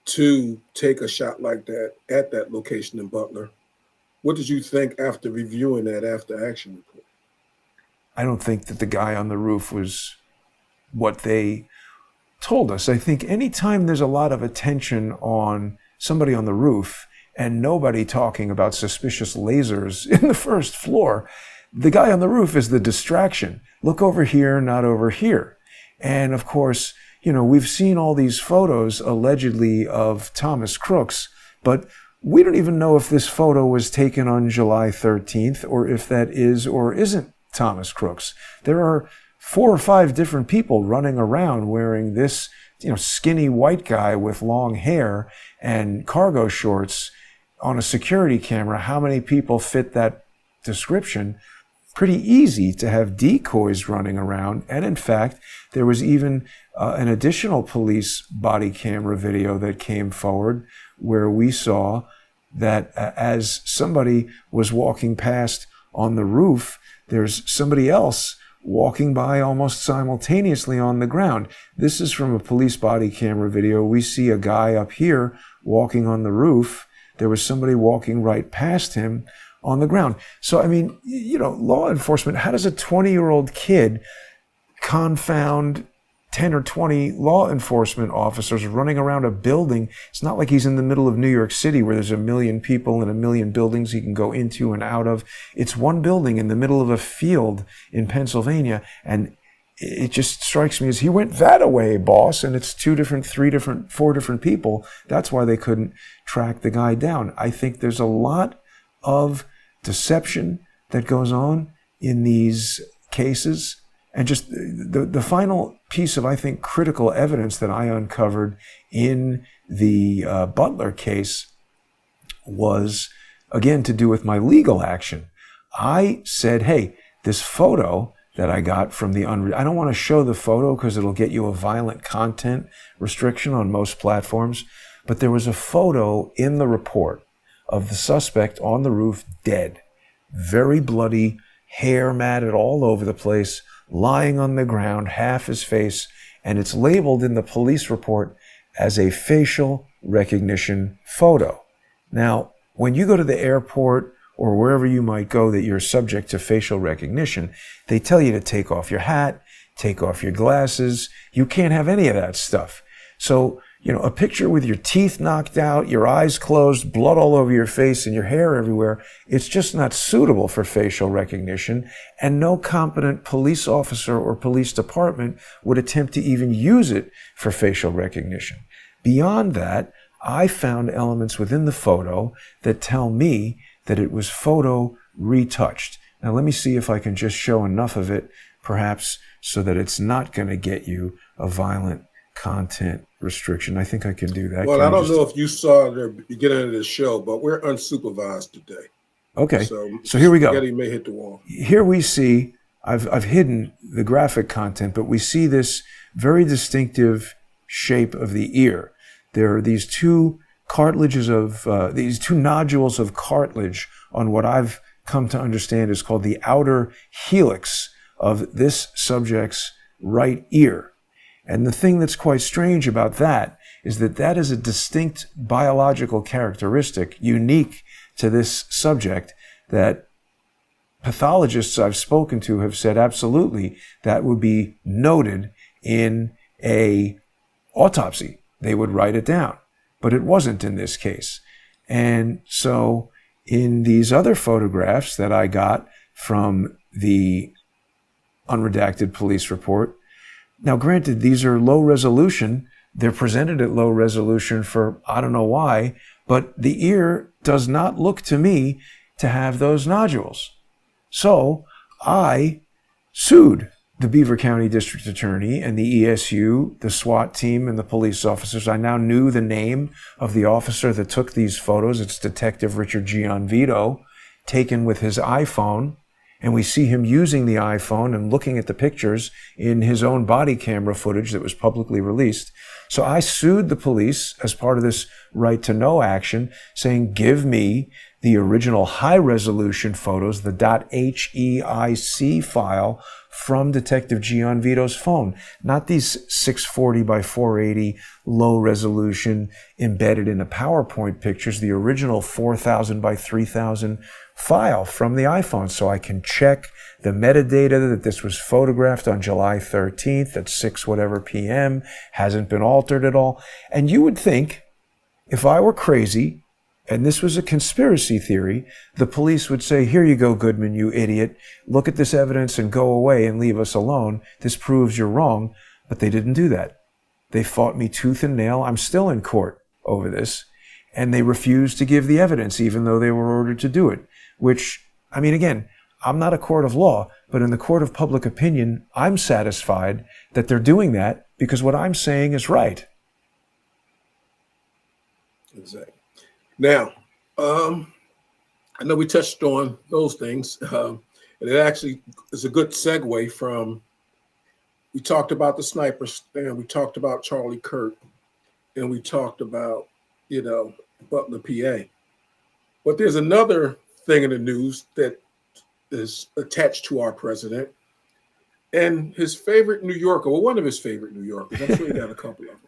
to take a shot like that at that location in Butler. What did you think after reviewing that after action report? I don't think that the guy on the roof was what they told us. I think anytime there's a lot of attention on somebody on the roof and nobody talking about suspicious lasers in the first floor, the guy on the roof is the distraction. Look over here, not over here. And of course, you know, we've seen all these photos allegedly of Thomas Crooks, but we don't even know if this photo was taken on July 13th or if that is or isn't Thomas Crooks. There are 4 or 5 different people running around wearing this, skinny white guy with long hair and cargo shorts on a security camera. How many people fit that description? Pretty easy to have decoys running around. And in fact, there was even an additional police body camera video that came forward where we saw that as somebody was walking past on the roof, there's somebody else walking by almost simultaneously on the ground. This is from a police body camera video. We see a guy up here walking on the roof. There was somebody walking right past him on the ground. So, I mean, law enforcement, how does a 20-year-old kid confound 10 or 20 law enforcement officers running around a building? It's not like he's in the middle of New York City where there's 1 million people and 1 million buildings he can go into and out of. It's one building in the middle of a field in Pennsylvania. And it just strikes me as he went that away, boss. And it's 2 different, 3 different, 4 different people. That's why they couldn't track the guy down. I think there's a lot of deception that goes on in these cases. And just the final piece of, I think, critical evidence that I uncovered in the Butler case was, again, to do with my legal action. I said, hey, this photo that I got from the I don't want to show the photo because it'll get you a violent content restriction on most platforms. But there was a photo in the report of the suspect on the roof dead, very bloody, hair matted all over the place, lying on the ground, half his face. and it's labeled in the police report as a facial recognition photo. Now, when you go to the airport or wherever you might go that you're subject to facial recognition, they tell you to take off your hat, take off your glasses. You can't have any of that stuff. So, a picture with your teeth knocked out, your eyes closed, blood all over your face, and your hair everywhere, it's just not suitable for facial recognition, and no competent police officer or police department would attempt to even use it for facial recognition. Beyond that, I found elements within the photo that tell me that it was photo retouched. Now, let me see if I can just show enough of it, perhaps, so that it's not going to get you a violent content restriction. I think I can do that. Well, I don't know if you saw the beginning of the show, but we're unsupervised today. Okay, so here we go. Spaghetti may hit the wall. Here we see, I've hidden the graphic content, but we see this very distinctive shape of the ear. There are these two these two nodules of cartilage on what I've come to understand is called the outer helix of this subject's right ear. And the thing that's quite strange about that is that that is a distinct biological characteristic unique to this subject that pathologists I've spoken to have said absolutely that would be noted in a autopsy. They would write it down, but it wasn't in this case. And so in these other photographs that I got from the unredacted police report, now, granted, these are low resolution. They're presented at low resolution for I don't know why, but the ear does not look to me to have those nodules. So I sued the Beaver County District Attorney and the ESU, the SWAT team, and the police officers. I now knew the name of the officer that took these photos. It's Detective Richard Gianvito, taken with his iPhone. And we see him using the iPhone and looking at the pictures in his own body camera footage that was publicly released. So I sued the police as part of this right to know action, saying, give me the original high-resolution photos, the .heic file from Detective Gianvito's phone, not these 640 by 480 low-resolution embedded in a PowerPoint pictures, the original 4,000 by 3,000 file from the iPhone, so I can check the metadata that this was photographed on July 13th at 6 whatever p.m., hasn't been altered at all. And you would think, if I were crazy, and this was a conspiracy theory, the police would say, here you go, Goodman, you idiot. Look at this evidence and go away and leave us alone. This proves you're wrong. But they didn't do that. They fought me tooth and nail. I'm still in court over this. And they refused to give the evidence, even though they were ordered to do it. Which, I mean, again, I'm not a court of law, but in the court of public opinion, I'm satisfied that they're doing that because what I'm saying is right. Exactly. Now, I know we touched on those things, and it actually is a good segue from, we talked about the sniper stand, we talked about Charlie Kirk, and we talked about, Butler, PA. But there's another thing in the news that is attached to our president and his favorite New Yorker, well, one of his favorite New Yorkers. I'm sure he got a couple of them.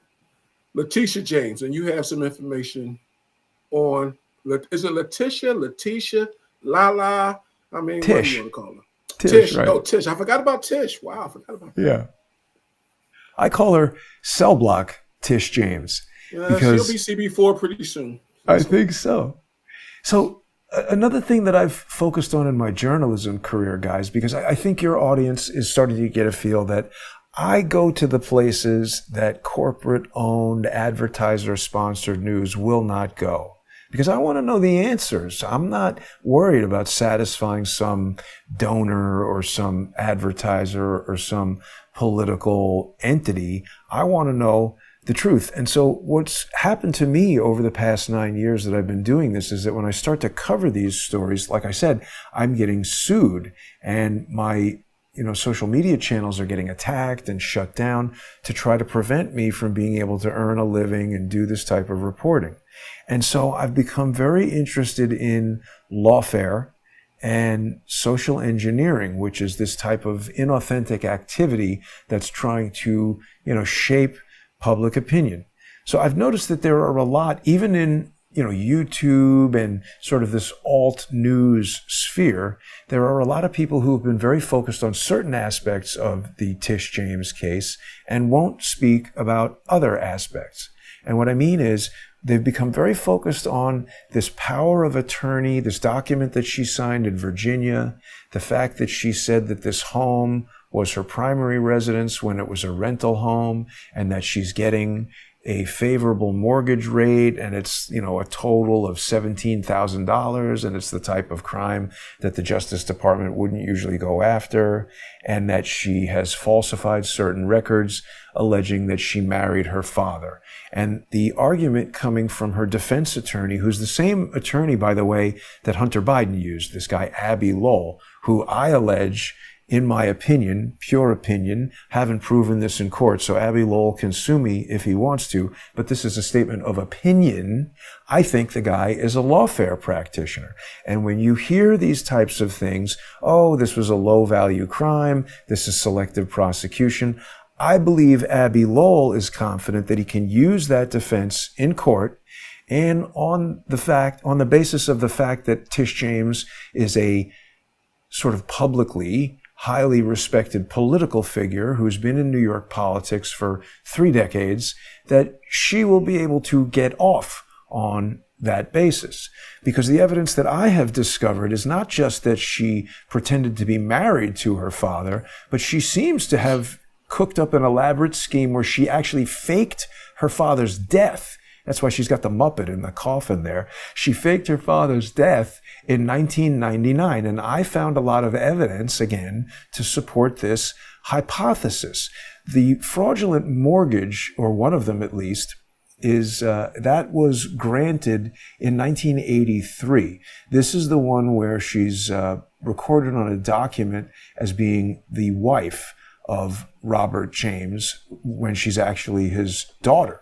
Letitia James, and you have some information on, is it Letitia, Lala? I mean, Tish. what do you want to call her? Tish, right. Oh, Tish. I forgot about Tish. Wow, I forgot about that. Yeah. I call her cell block Tish James. Because she'll be CB4 pretty soon. I think so. So another thing that I've focused on in my journalism career, guys, because I think your audience is starting to get a feel that I go to the places that corporate-owned, advertiser-sponsored news will not go. Because I want to know the answers. I'm not worried about satisfying some donor or some advertiser or some political entity. I want to know the truth. And so what's happened to me over the past 9 years that I've been doing this is that when I start to cover these stories, like I said, I'm getting sued and my social media channels are getting attacked and shut down to try to prevent me from being able to earn a living and do this type of reporting. And so I've become very interested in lawfare and social engineering, which is this type of inauthentic activity that's trying to, shape public opinion. So I've noticed that there are a lot, even in, YouTube and sort of this alt news sphere, there are a lot of people who have been very focused on certain aspects of the Tish James case and won't speak about other aspects. And what I mean is, they've become very focused on this power of attorney, this document that she signed in Virginia, the fact that she said that this home was her primary residence when it was a rental home, and that she's getting a favorable mortgage rate, and it's, a total of $17,000, and it's the type of crime that the Justice Department wouldn't usually go after, and that she has falsified certain records alleging that she married her father. And the argument coming from her defense attorney, who's the same attorney, by the way, that Hunter Biden used, this guy Abby Lowell, who I allege, in my opinion, pure opinion, haven't proven this in court, so Abby Lowell can sue me if he wants to, but this is a statement of opinion. I think the guy is a lawfare practitioner. And when you hear these types of things, oh, this was a low-value crime, this is selective prosecution, I believe Abby Lowell is confident that he can use that defense in court, and on the basis of the fact that Tish James is a sort of publicly highly respected political figure who's been in New York politics for 3 decades, that she will be able to get off on that basis. Because the evidence that I have discovered is not just that she pretended to be married to her father, but she seems to have cooked up an elaborate scheme where she actually faked her father's death. That's why she's got the Muppet in the coffin there. She faked her father's death in 1999. And I found a lot of evidence, again, to support this hypothesis. The fraudulent mortgage, or one of them at least, is that was granted in 1983. This is the one where she's recorded on a document as being the wife of Robert James when she's actually his daughter.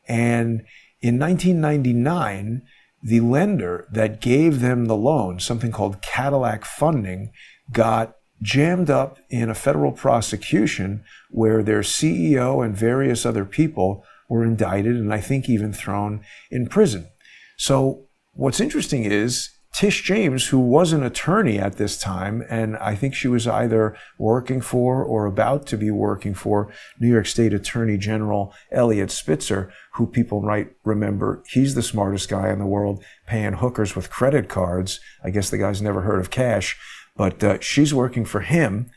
And in 1999, the lender that gave them the loan, something called Cadillac Funding, got jammed up in a federal prosecution where their CEO and various other people were indicted and I think even thrown in prison. So what's interesting is Tish James, who was an attorney at this time, and I think she was either working for or about to be working for New York State Attorney General Eliot Spitzer, who people might remember, he's the smartest guy in the world, paying hookers with credit cards. I guess the guy's never heard of cash, but she's working for him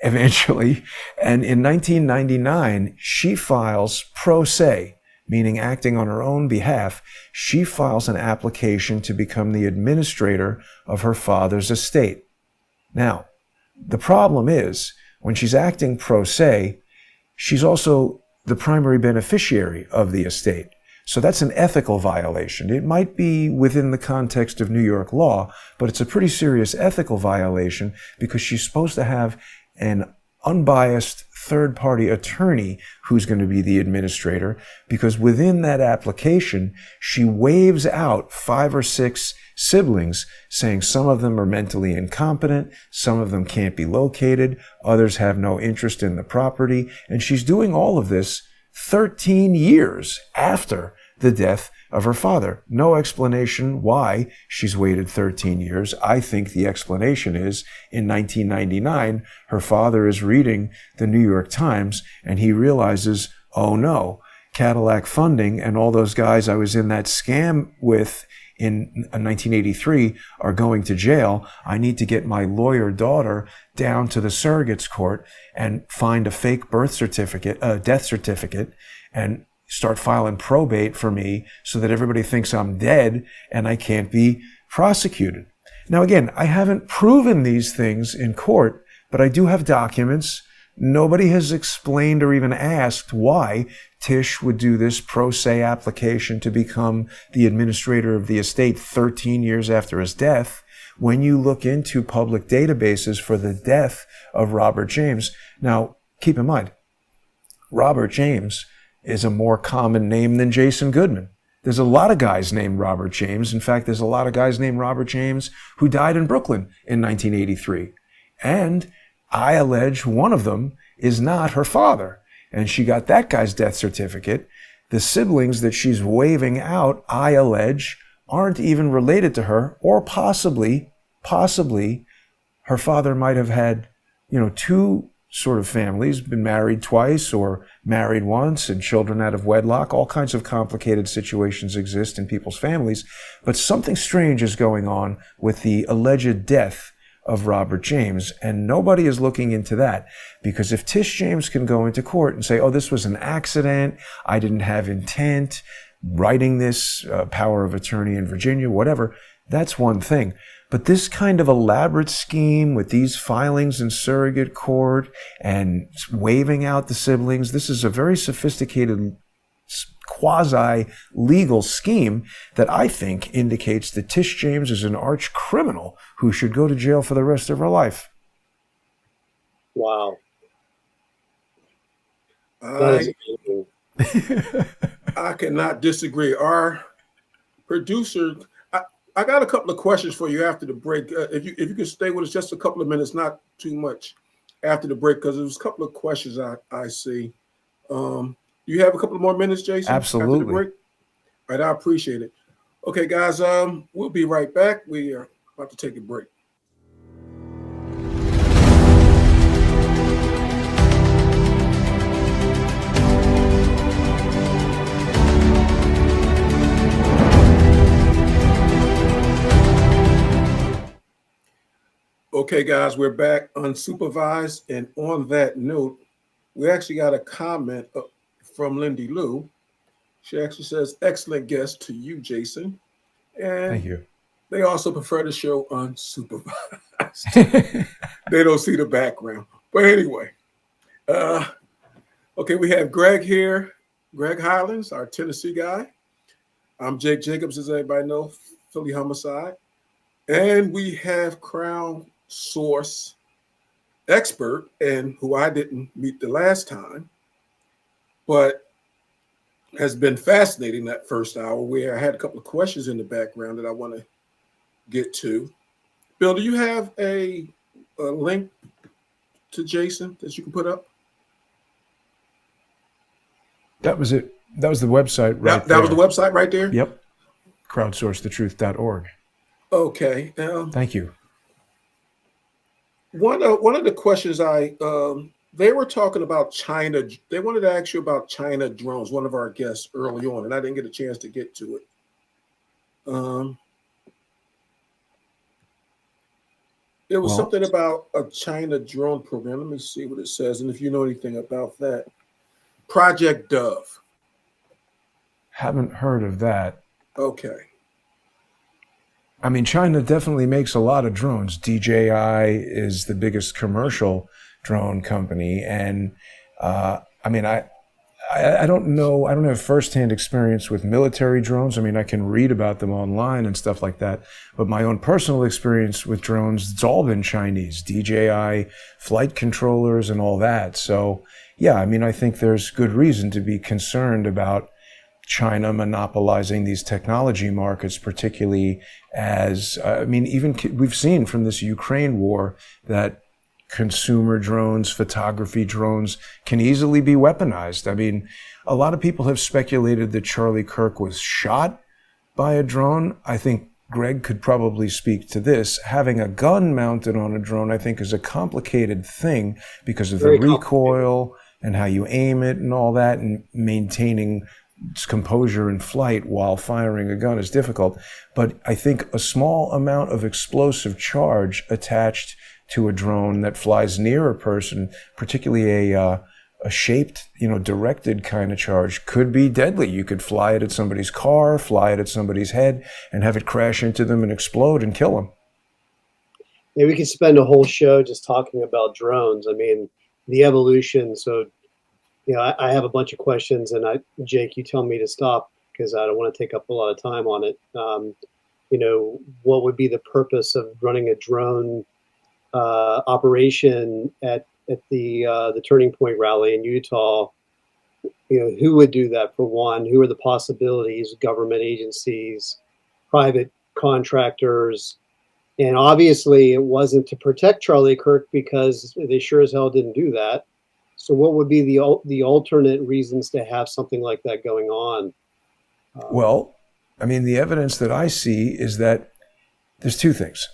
eventually. And in 1999, she files pro se, meaning acting on her own behalf. She files an application to become the administrator of her father's estate. Now, the problem is, when she's acting pro se, she's also the primary beneficiary of the estate. So that's an ethical violation. It might be within the context of New York law, but it's a pretty serious ethical violation because she's supposed to have an unbiased third-party attorney who's going to be the administrator, because within that application, she waives out 5 or 6 siblings, saying some of them are mentally incompetent, some of them can't be located, others have no interest in the property, and she's doing all of this 13 years after the death of her father. No explanation why she's waited 13 years. I think the explanation is, in 1999, her father is reading the New York Times and he realizes, oh no, Cadillac Funding and all those guys I was in that scam with in 1983 are going to jail. I need to get my lawyer daughter down to the surrogates court and find a fake death certificate, and start filing probate for me so that everybody thinks I'm dead and I can't be prosecuted. Now, again, I haven't proven these things in court, but I do have documents. Nobody has explained or even asked why Tish would do this pro se application to become the administrator of the estate 13 years after his death. When you look into public databases for the death of Robert James, now keep in mind, Robert James is a more common name than Jason Goodman. There's a lot of guys named Robert James. In fact, there's a lot of guys named Robert James who died in Brooklyn in 1983. And I allege one of them is not her father. And she got that guy's death certificate. The siblings that she's waving out, I allege, aren't even related to her, or possibly her father might have had, two sort of families, been married twice or married once and children out of wedlock. All kinds of complicated situations exist in people's families, but something strange is going on with the alleged death of Robert James, and nobody is looking into that, because if Tish James can go into court and say, oh, this was an accident, I didn't have intent, writing this, power of attorney in Virginia, whatever, that's one thing. But this kind of elaborate scheme with these filings in surrogate court and waving out the siblings, this is a very sophisticated quasi-legal scheme that I think indicates that Tish James is an arch criminal who should go to jail for the rest of her life. Wow. I cannot disagree. Our producer, I got a couple of questions for you after the break. If you can stay with us just a couple of minutes, not too much after the break, because there's a couple of questions I see. You have a couple of more minutes, Jason? Absolutely. After the break? All right, I appreciate it. Okay, guys, we'll be right back. We are about to take a break. Okay, guys, we're back unsupervised. And on that note, we actually got a comment from Lindy Lou. She actually says, excellent guest to you, Jason. And Thank you. They also prefer the show unsupervised. They don't see the background. But anyway, okay, we have Greg here. Greg Highlands, our Tennessee guy. I'm Jake Jacobs, as everybody knows, Philly Homicide. And we have Crown Source expert, and who I didn't meet the last time, but has been fascinating that first hour, where I had a couple of questions in the background that I want to get to. Bill, do you have a link to Jason that you can put up? That was it. That was the website right there. That was the website right there? Yep. Crowdsourcethetruth.org. Okay. Thank you. One of the questions they were talking about China. They wanted to ask you about China drones, one of our guests early on, and I didn't get a chance to get to it. There was something about a China drone program. Let me see what it says, and if you know anything about that. Project Dove. Haven't heard of that. Okay. I mean, China definitely makes a lot of drones. DJI is the biggest commercial drone company. And I mean, I don't know. I don't have firsthand experience with military drones. I mean, I can read about them online and stuff like that. But my own personal experience with drones, it's all been Chinese, DJI, flight controllers and all that. So, yeah, I mean, I think there's good reason to be concerned about China monopolizing these technology markets, particularly as, I mean, even we've seen from this Ukraine war that consumer drones, photography drones can easily be weaponized. I mean, a lot of people have speculated that Charlie Kirk was shot by a drone. I think Greg could probably speak to this. Having a gun mounted on a drone, I think, is a complicated thing because of the recoil and how you aim it and all that, and maintaining its composure in flight while firing a gun is difficult. But I think a small amount of explosive charge attached to a drone that flies near a person, particularly a shaped, directed kind of charge, could be deadly. You could fly it at somebody's car, fly it at somebody's head, and have it crash into them and explode and kill them. Yeah, we could spend a whole show just talking about drones. I mean, the evolution. So, I have a bunch of questions, and Jake, you tell me to stop because I don't want to take up a lot of time on it. What would be the purpose of running a drone operation at the Turning Point rally in Utah? who would do that for one? Who are the possibilities? Government agencies, private contractors. And obviously it wasn't to protect Charlie Kirk, because they sure as hell didn't do that. So what would be the alternate reasons to have something like that going on? Well, I mean, the evidence that I see is that there's two things.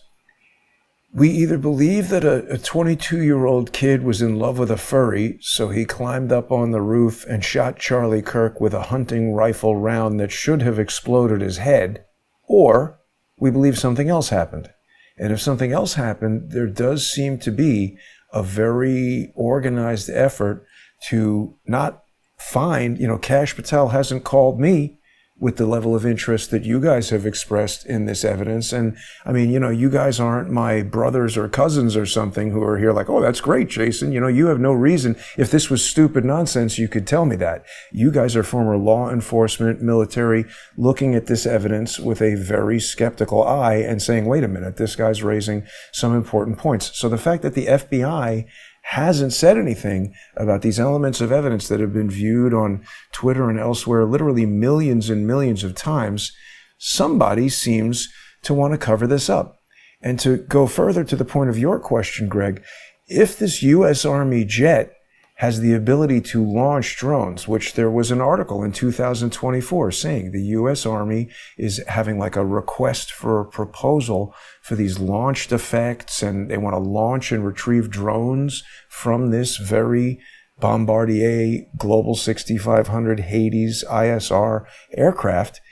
We either believe that a 22-year-old kid was in love with a furry, so he climbed up on the roof and shot Charlie Kirk with a hunting rifle round that should have exploded his head, or we believe something else happened. And if something else happened, there does seem to be a very organized effort to not find, Kash Patel hasn't called me with the level of interest that you guys have expressed in this evidence. And I mean, you guys aren't my brothers or cousins or something who are here like, oh, that's great, Jason. You have no reason. If this was stupid nonsense, you could tell me that. You guys are former law enforcement, military, looking at this evidence with a very skeptical eye and saying, wait a minute, this guy's raising some important points. So the fact that the FBI hasn't said anything about these elements of evidence that have been viewed on Twitter and elsewhere literally millions and millions of times, somebody seems to want to cover this up. And to go further to the point of your question, Greg, if this U.S. Army jet has the ability to launch drones, which there was an article in 2024 saying the U.S. Army is having like a request for a proposal for these launched effects, and they want to launch and retrieve drones from this very Bombardier Global 6500 Hades ISR aircraft.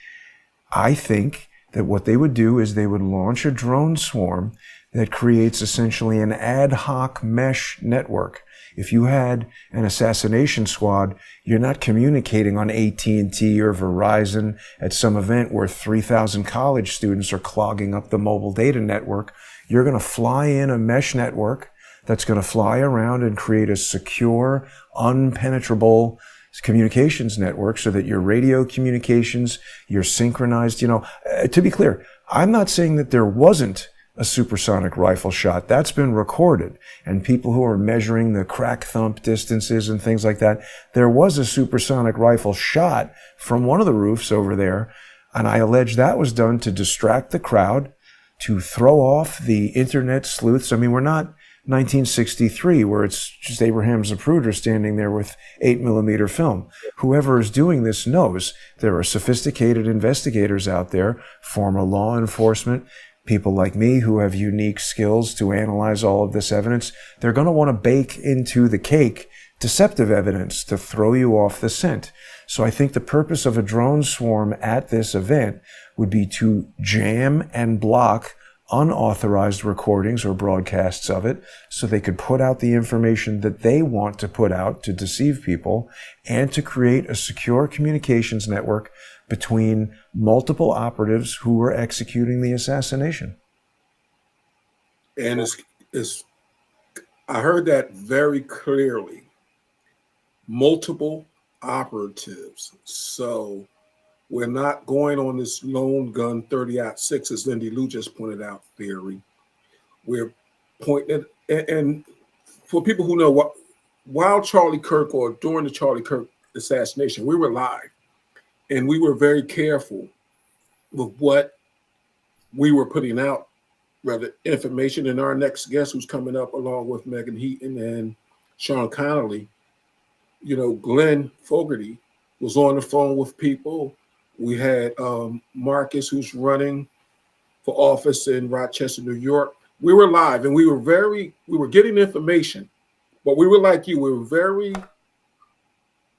I think that what they would do is they would launch a drone swarm that creates essentially an ad hoc mesh network. If you had an assassination squad, you're not communicating on AT&T or Verizon at some event where 3,000 college students are clogging up the mobile data network. You're going to fly in a mesh network that's going to fly around and create a secure, unpenetrable communications network so that your radio communications, you're synchronized. To be clear, I'm not saying that there wasn't a supersonic rifle shot. That's been recorded. And people who are measuring the crack thump distances and things like that, there was a supersonic rifle shot from one of the roofs over there. And I allege that was done to distract the crowd, to throw off the internet sleuths. I mean, we're not 1963 where it's just Abraham Zapruder standing there with 8mm film. Whoever is doing this knows there are sophisticated investigators out there, former law enforcement, people like me who have unique skills to analyze all of this evidence. They're going to want to bake into the cake deceptive evidence to throw you off the scent. So I think the purpose of a drone swarm at this event would be to jam and block unauthorized recordings or broadcasts of it so they could put out the information that they want to put out to deceive people, and to create a secure communications network between multiple operatives who were executing the assassination. And I heard that very clearly. Multiple operatives. So we're not going on this lone gun 30-06, as Lindy Lou just pointed out, theory. We're pointing at, and for people who know, what, while Charlie Kirk, or during the Charlie Kirk assassination, we were live, and we were very careful with what we were putting out, rather information. And our next guest, who's coming up along with Megan Heaton and Sean Connolly, Glenn Fogarty was on the phone with people. We had Marcus, who's running for office in Rochester, New York. We were live, and we were getting information, but we were like you. We were very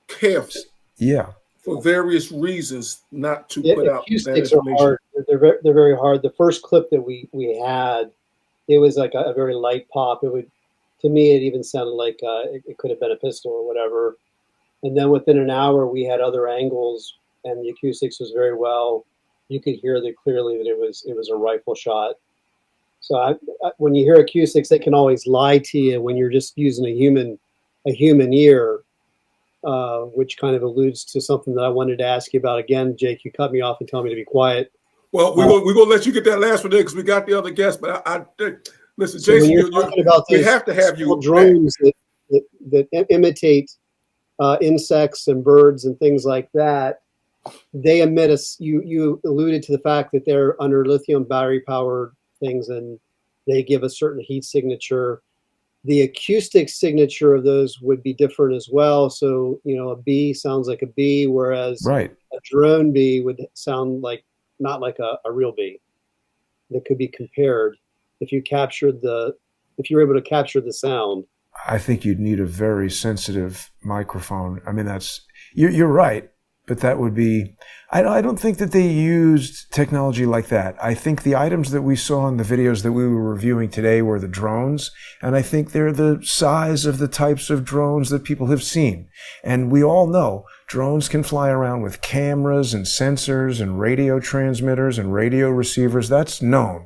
careful. Yeah. For various reasons, not to put out that information. Are hard. They're very hard. The first clip that we had, it was like a very light pop. To me, it even sounded like it could have been a pistol or whatever. And then within an hour, we had other angles, and the acoustics was very well. You could hear that clearly that it was a rifle shot. So when you hear acoustics, they can always lie to you when you're just using a human ear, which kind of alludes to something that I wanted to ask you about. Again, Jake, you cut me off and tell me to be quiet. Well, we're gonna let you get that last one there because we got the other guest. But I listen, so Jason, you're talking about we have to have you drones that imitate insects and birds and things like that, they emit you alluded to the fact that they're under lithium battery powered things, and they give a certain heat signature. The acoustic signature of those would be different as well. So, a bee sounds like a bee, whereas Right. a drone bee would sound like not like a real bee. That could be compared if you were able to capture the sound. I think you'd need a very sensitive microphone. I mean, you're right, but that would be, I don't think that they used technology like that. I think the items that we saw in the videos that we were reviewing today were the drones, and I think they're the size of the types of drones that people have seen. And we all know drones can fly around with cameras and sensors and radio transmitters and radio receivers. That's known.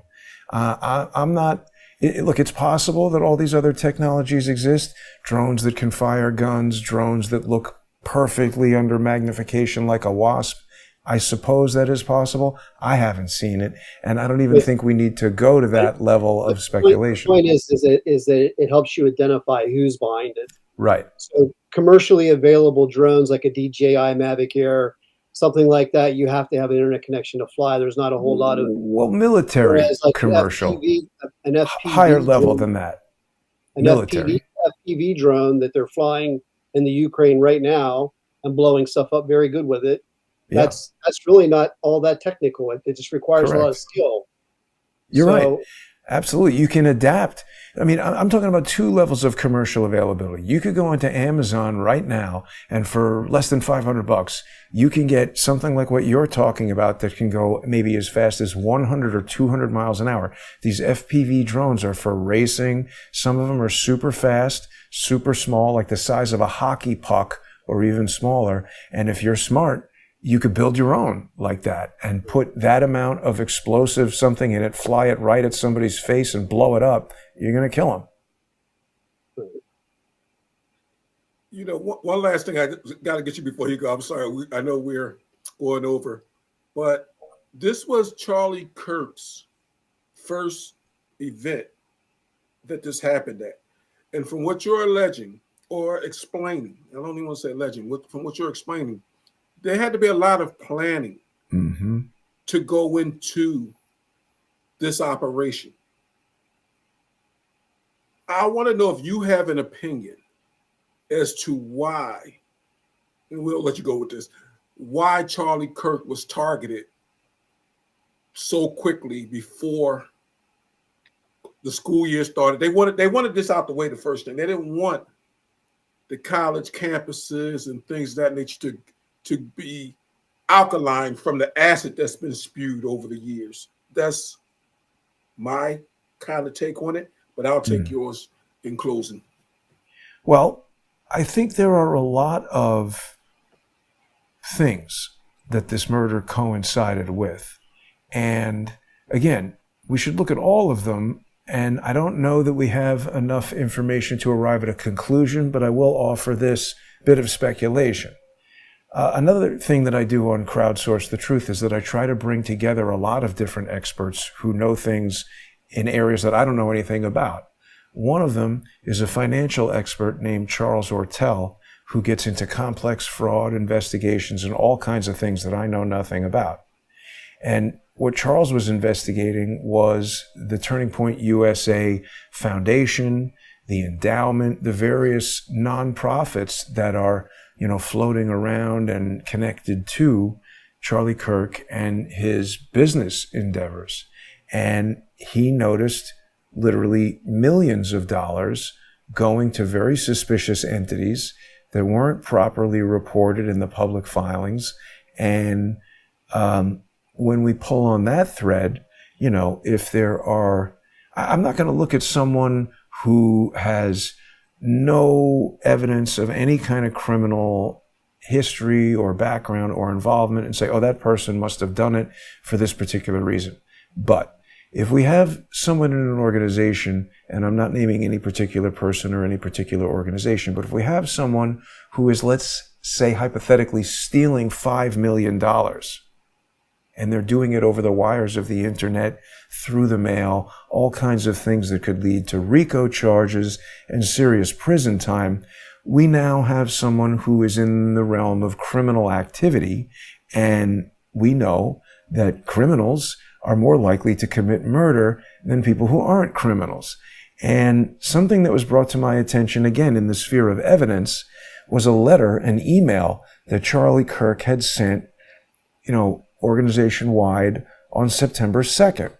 I'm not... Look, it's possible that all these other technologies exist. Drones that can fire guns, drones that look perfectly under magnification like a wasp. I suppose that is possible. I haven't seen it, and I don't even think we need to go to that level of speculation. The point is that it helps you identify who's behind it. Right. So commercially available drones like a DJI Mavic Air, something like that, you have to have an internet connection to fly. There's not a whole lot of military like commercial, an FPV higher level drone, than that. An Military FPV drone that they're flying in the Ukraine right now and blowing stuff up very good with it. Yeah. That's really not all that technical. It just requires a lot of skill. You're right. Absolutely. You can adapt. I mean, I'm talking about two levels of commercial availability. You could go into Amazon right now, and for less than $500, you can get something like what you're talking about that can go maybe as fast as 100 or 200 miles an hour. These FPV drones are for racing. Some of them are super fast, super small, like the size of a hockey puck or even smaller. And if you're smart, you could build your own like that and put that amount of explosive something in it, fly it right at somebody's face and blow it up. You're going to kill them. One last thing I got to get you before you go. I'm sorry. I know we're going over, but this was Charlie Kirk's first event that this happened at. And from what you're alleging or explaining, I don't even want to say alleging, from what you're explaining, there had to be a lot of planning to go into this operation. I want to know if you have an opinion as to why, and we'll let you go with this, why Charlie Kirk was targeted so quickly before the school year started. They wanted this out the way the first thing. They didn't want the college campuses and things of that nature to be alkaline from the acid that's been spewed over the years. That's my kind of take on it, but I'll take yours in closing. Well, I think there are a lot of things that this murder coincided with. And again, we should look at all of them. And I don't know that we have enough information to arrive at a conclusion, but I will offer this bit of speculation. Another thing that I do on Crowdsource the Truth is that I try to bring together a lot of different experts who know things in areas that I don't know anything about. One of them is a financial expert named Charles Ortel, who gets into complex fraud investigations and all kinds of things that I know nothing about. And what Charles was investigating was the Turning Point USA Foundation, the endowment, the various nonprofits that are floating around and connected to Charlie Kirk and his business endeavors. And he noticed literally millions of dollars going to very suspicious entities that weren't properly reported in the public filings. And when we pull on that thread, if there are, I'm not going to look at someone who has no evidence of any kind of criminal history or background or involvement and say, oh, that person must have done it for this particular reason. But if we have someone in an organization, and I'm not naming any particular person or any particular organization, but if we have someone who is, let's say hypothetically, stealing $5 million, and they're doing it over the wires of the internet, through the mail, all kinds of things that could lead to RICO charges and serious prison time, we now have someone who is in the realm of criminal activity, and we know that criminals are more likely to commit murder than people who aren't criminals. And something that was brought to my attention, again, in the sphere of evidence, was a letter, an email that Charlie Kirk had sent, organization-wide on September 2nd,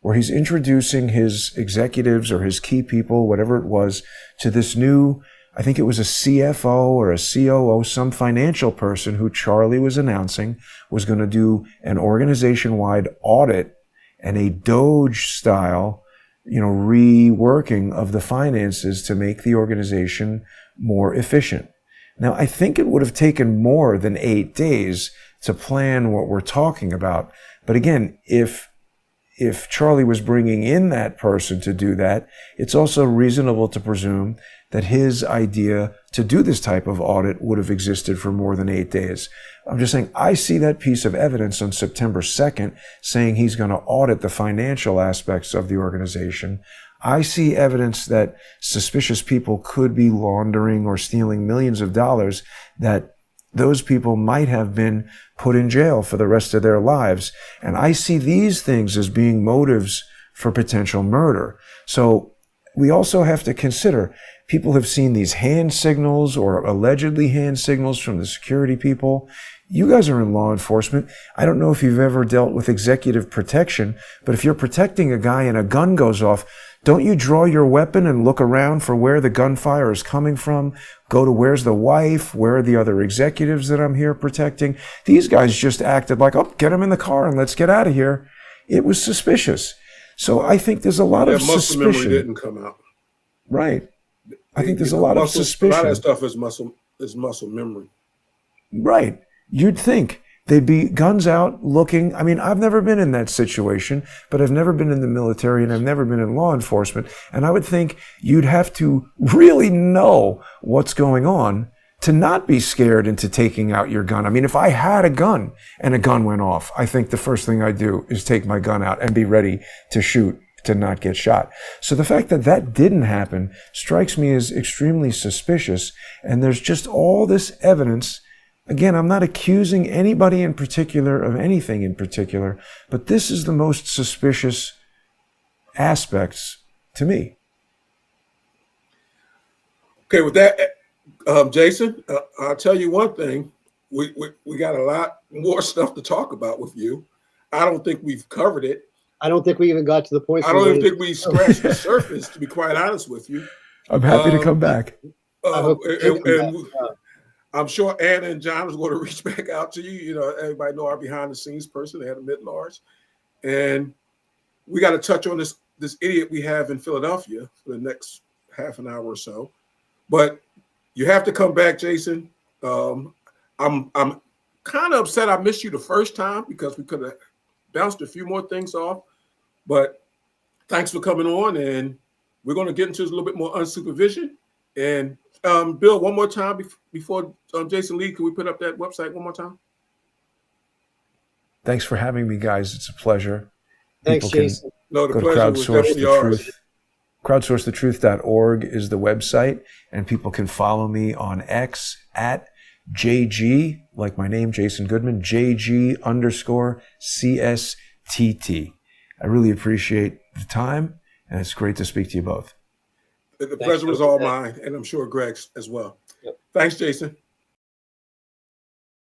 where he's introducing his executives or his key people, whatever it was, to this new, I think it was a CFO or a COO, some financial person who Charlie was announcing was going to do an organization-wide audit and a Doge-style, reworking of the finances to make the organization more efficient. Now, I think it would have taken more than 8 days to plan what we're talking about. But again, if Charlie was bringing in that person to do that, it's also reasonable to presume that his idea to do this type of audit would have existed for more than 8 days. I'm just saying, I see that piece of evidence on September 2nd saying he's going to audit the financial aspects of the organization. I see evidence that suspicious people could be laundering or stealing millions of dollars, that those people might have been put in jail for the rest of their lives. And I see these things as being motives for potential murder. So we also have to consider, people have seen these hand signals or allegedly hand signals from the security people. You guys are in law enforcement. I don't know if you've ever dealt with executive protection, but if you're protecting a guy and a gun goes off, don't you draw your weapon and look around for where the gunfire is coming from? Go to where's the wife? Where are the other executives that I'm here protecting? These guys just acted like, oh, get him in the car and let's get out of here. It was suspicious. So I think there's a lot of muscle suspicion. memory didn't come out. Right. I think there's a lot of suspicion. A lot of that stuff is muscle memory. Right. You'd think they'd be guns out looking. I mean, I've never been in that situation, but I've never been in the military and I've never been in law enforcement. And I would think you'd have to really know what's going on to not be scared into taking out your gun. I mean, if I had a gun and a gun went off, I think the first thing I'd do is take my gun out and be ready to shoot, to not get shot. So the fact that that didn't happen strikes me as extremely suspicious. And there's just all this evidence. Again, I'm not accusing anybody in particular of anything in particular, but this is the most suspicious aspects to me. Okay, with that, Jason, I'll tell you one thing. We got a lot more stuff to talk about with you. I don't think we've covered it. I don't think we even got to the point. I don't even think we scratched the surface, to be quite honest with you. I'm happy to come back. I'm sure Anna and John is going to reach back out to you. You know, everybody know our behind the scenes person. They had a mid-large. And we got to touch on this idiot we have in Philadelphia for the next half an hour or so. But you have to come back, Jason. I'm kind of upset I missed you the first time because we could have bounced a few more things off. But thanks for coming on, and we're going to get into this a little bit more unsupervision. And Bill, one more time before Jason leaves, can we put up that website one more time? Thanks for having me, guys. It's a pleasure. Thanks, Jason. No, the pleasure was definitely ours. Crowdsourcethetruth.org is the website, and people can follow me on X at JG, like my name, Jason Goodman, JG_CSTT. I really appreciate the time, and it's great to speak to you both. The pleasure was all mine, and I'm sure Greg's as well. Yep. Thanks, Jason.